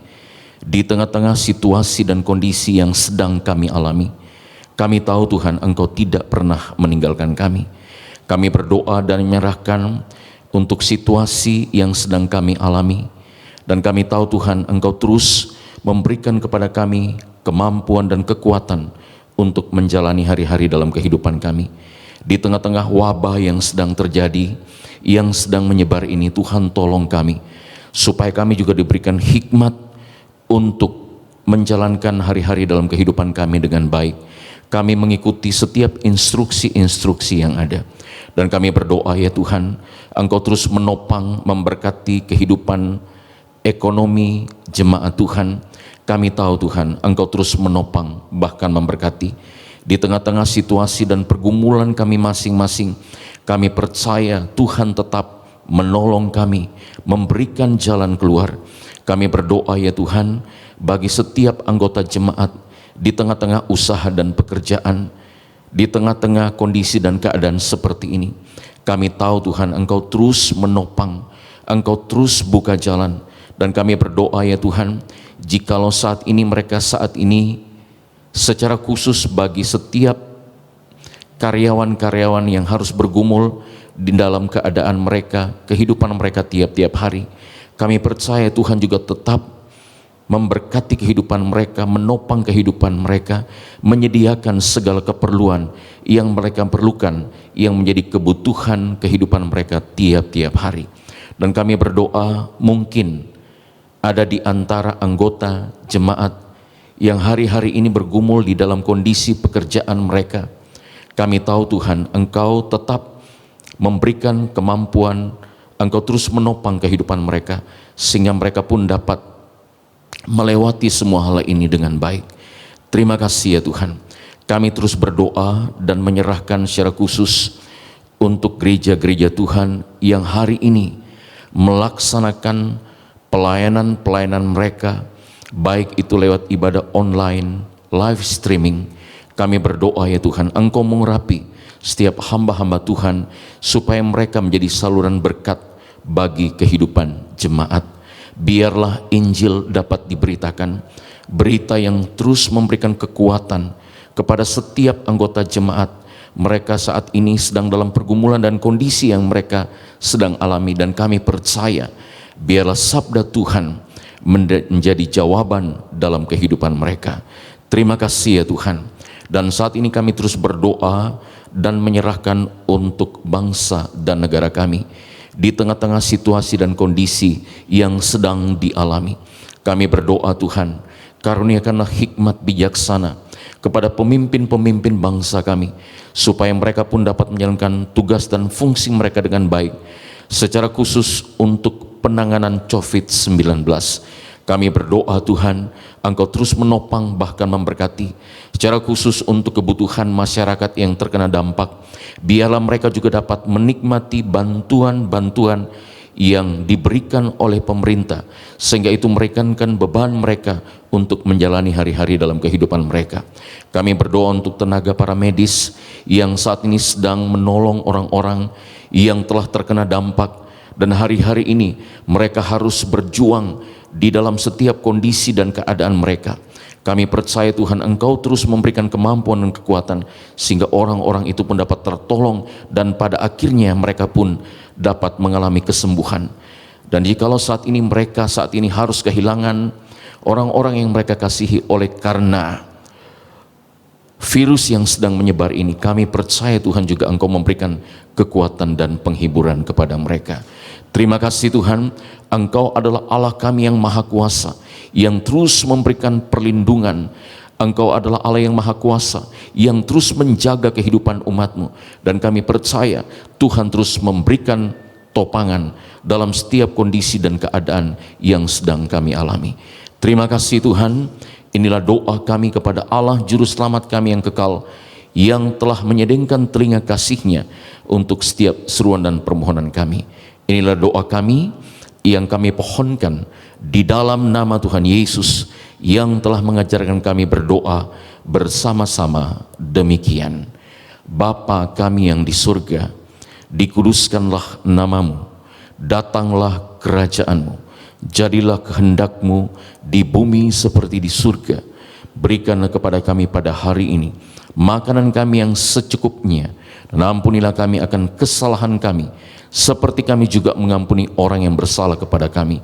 S5: di tengah-tengah situasi dan kondisi yang sedang kami alami. Kami tahu Tuhan, Engkau tidak pernah meninggalkan kami. Kami berdoa dan menyerahkan untuk situasi yang sedang kami alami. Dan kami tahu Tuhan, Engkau terus memberikan kepada kami kemampuan dan kekuatan untuk menjalani hari-hari dalam kehidupan kami. Di tengah-tengah wabah yang sedang terjadi, yang sedang menyebar ini, Tuhan tolong kami, supaya kami juga diberikan hikmat untuk menjalankan hari-hari dalam kehidupan kami dengan baik. Kami mengikuti setiap instruksi-instruksi yang ada. Dan kami berdoa ya Tuhan, Engkau terus menopang, memberkati kehidupan ekonomi jemaat Tuhan. Kami tahu Tuhan, Engkau terus menopang, bahkan memberkati. Di tengah-tengah situasi dan pergumulan kami masing-masing, kami percaya Tuhan tetap menolong kami, memberikan jalan keluar. Kami berdoa ya Tuhan, bagi setiap anggota jemaat, di tengah-tengah usaha dan pekerjaan, di tengah-tengah kondisi dan keadaan seperti ini, kami tahu Tuhan, Engkau terus menopang, Engkau terus buka jalan. Dan kami berdoa ya Tuhan, jikalau saat ini secara khusus bagi setiap karyawan-karyawan yang harus bergumul di dalam keadaan mereka, kehidupan mereka tiap-tiap hari, kami percaya Tuhan juga tetap memberkati kehidupan mereka, menopang kehidupan mereka, menyediakan segala keperluan yang mereka perlukan, yang menjadi kebutuhan kehidupan mereka tiap-tiap hari. Dan kami berdoa, mungkin ada di antara anggota jemaat yang hari-hari ini bergumul di dalam kondisi pekerjaan mereka. Kami tahu Tuhan, Engkau tetap memberikan kemampuan, Engkau terus menopang kehidupan mereka, sehingga mereka pun dapat melewati semua hal ini dengan baik. Terima kasih ya Tuhan. Kami terus berdoa dan menyerahkan secara khusus untuk gereja-gereja Tuhan yang hari ini melaksanakan pelayanan-pelayanan mereka, baik itu lewat ibadah online, live streaming. Kami berdoa ya Tuhan, Engkau mengurapi setiap hamba-hamba Tuhan supaya mereka menjadi saluran berkat bagi kehidupan jemaat. Biarlah Injil dapat diberitakan, berita yang terus memberikan kekuatan kepada setiap anggota jemaat. Mereka saat ini sedang dalam pergumulan dan kondisi yang mereka sedang alami, dan kami percaya biarlah sabda Tuhan menjadi jawaban dalam kehidupan mereka. Terima kasih ya Tuhan. Dan saat ini kami terus berdoa dan menyerahkan untuk bangsa dan negara kami di tengah-tengah situasi dan kondisi yang sedang dialami. Kami berdoa Tuhan, karuniakanlah hikmat bijaksana kepada pemimpin-pemimpin bangsa kami, supaya mereka pun dapat menjalankan tugas dan fungsi mereka dengan baik, secara khusus untuk penanganan COVID-19. Kami berdoa Tuhan, Engkau terus menopang bahkan memberkati, secara khusus untuk kebutuhan masyarakat yang terkena dampak. Biarlah mereka juga dapat menikmati bantuan-bantuan yang diberikan oleh pemerintah, sehingga itu meringankan beban mereka untuk menjalani hari-hari dalam kehidupan mereka. Kami berdoa untuk tenaga para medis yang saat ini sedang menolong orang-orang yang telah terkena dampak, dan hari-hari ini mereka harus berjuang di dalam setiap kondisi dan keadaan mereka. Kami percaya Tuhan, Engkau terus memberikan kemampuan dan kekuatan sehingga orang-orang itu pun dapat tertolong, dan pada akhirnya mereka pun dapat mengalami kesembuhan. Dan jikalau saat ini mereka harus kehilangan orang-orang yang mereka kasihi oleh karena virus yang sedang menyebar ini, kami percaya Tuhan juga Engkau memberikan kekuatan dan penghiburan kepada mereka. Terima kasih Tuhan, Engkau adalah Allah kami yang Maha Kuasa, yang terus memberikan perlindungan. Engkau adalah Allah yang Maha Kuasa, yang terus menjaga kehidupan umat-Mu. Dan kami percaya Tuhan terus memberikan topangan dalam setiap kondisi dan keadaan yang sedang kami alami. Terima kasih Tuhan. Inilah doa kami kepada Allah Juru Selamat kami yang kekal, yang telah menyedengkan telinga kasih-Nya untuk setiap seruan dan permohonan kami. Inilah doa kami yang kami pohonkan di dalam nama Tuhan Yesus, yang telah mengajarkan kami berdoa bersama-sama demikian. Bapa kami yang di surga, dikuduskanlah nama-Mu, datanglah kerajaan-Mu, jadilah kehendak-Mu di bumi seperti di surga. Berikanlah kepada kami pada hari ini makanan kami yang secukupnya, dan ampunilah kami akan kesalahan kami, seperti kami juga mengampuni orang yang bersalah kepada kami.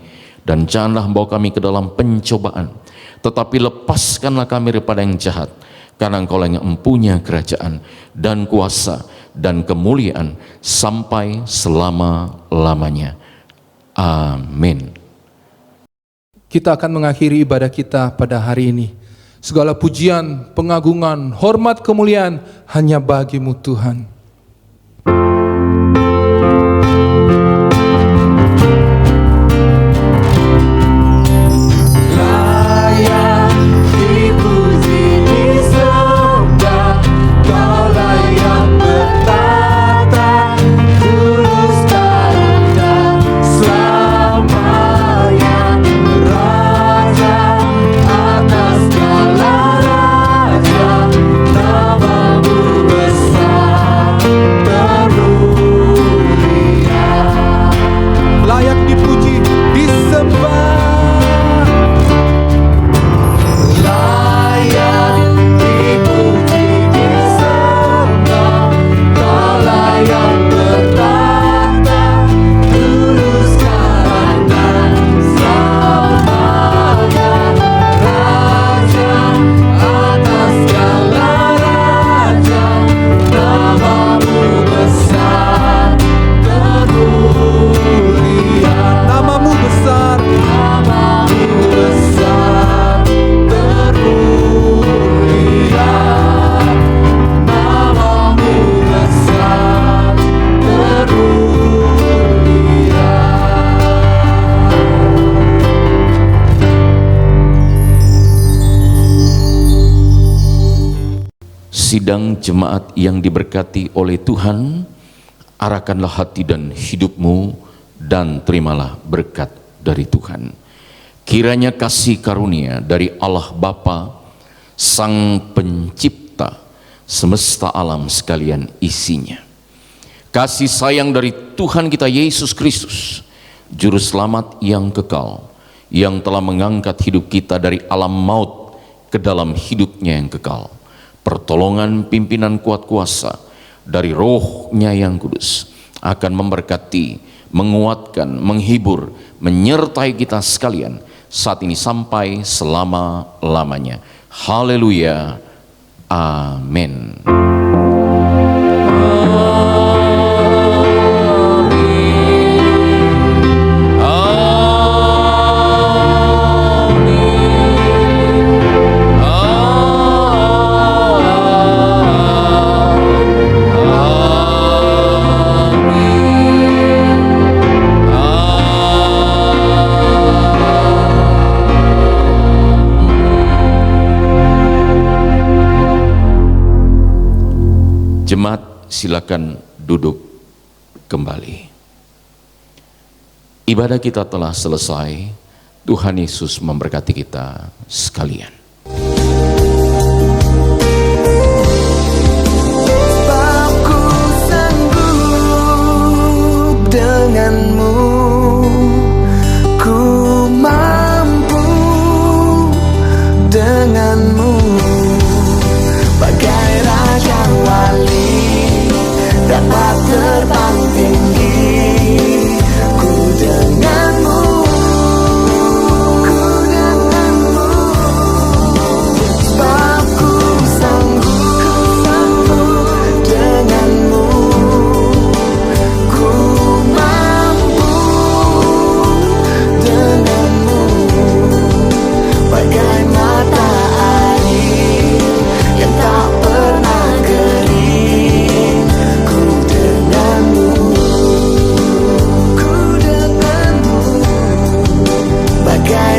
S5: Dan janganlah membawa kami ke dalam pencobaan, tetapi lepaskanlah kami daripada yang jahat, karena Engkau yang mempunyai kerajaan dan kuasa dan kemuliaan sampai selama-lamanya. Amin.
S1: Kita akan mengakhiri ibadah kita pada hari ini. Segala pujian, pengagungan, hormat, kemuliaan hanya bagi-Mu Tuhan.
S2: Layak dipuji di surga, Kau layak bertata, tulus karena selamanya. Raja atas segala raja, nama-Mu besar.
S5: Sidang jemaat yang diberkati oleh Tuhan, arahkanlah hati dan hidupmu dan terimalah berkat dari Tuhan. Kiranya kasih karunia dari Allah Bapa, Sang Pencipta semesta alam sekalian isinya, kasih sayang dari Tuhan kita Yesus Kristus, Juru Selamat yang kekal, yang telah mengangkat hidup kita dari alam maut ke dalam hidupnya yang kekal, pertolongan pimpinan kuat kuasa dari Roh-Nya yang kudus akan memberkati, menguatkan, menghibur, menyertai kita sekalian saat ini sampai selama-lamanya. Haleluya. Amin. Jemaat, silakan duduk kembali. Ibadah kita telah selesai. Tuhan Yesus memberkati kita sekalian.
S2: Sebab ku sanggup denganmu, ku mampu denganmu, bagai raja wali dapat terbang tinggi. Ku denganmu, ku denganmu, sebab ku sanggup denganmu, ku mampu denganmu, bagai mata air yang tak pernah kering. Ku denganmu, ku denganmu, bagai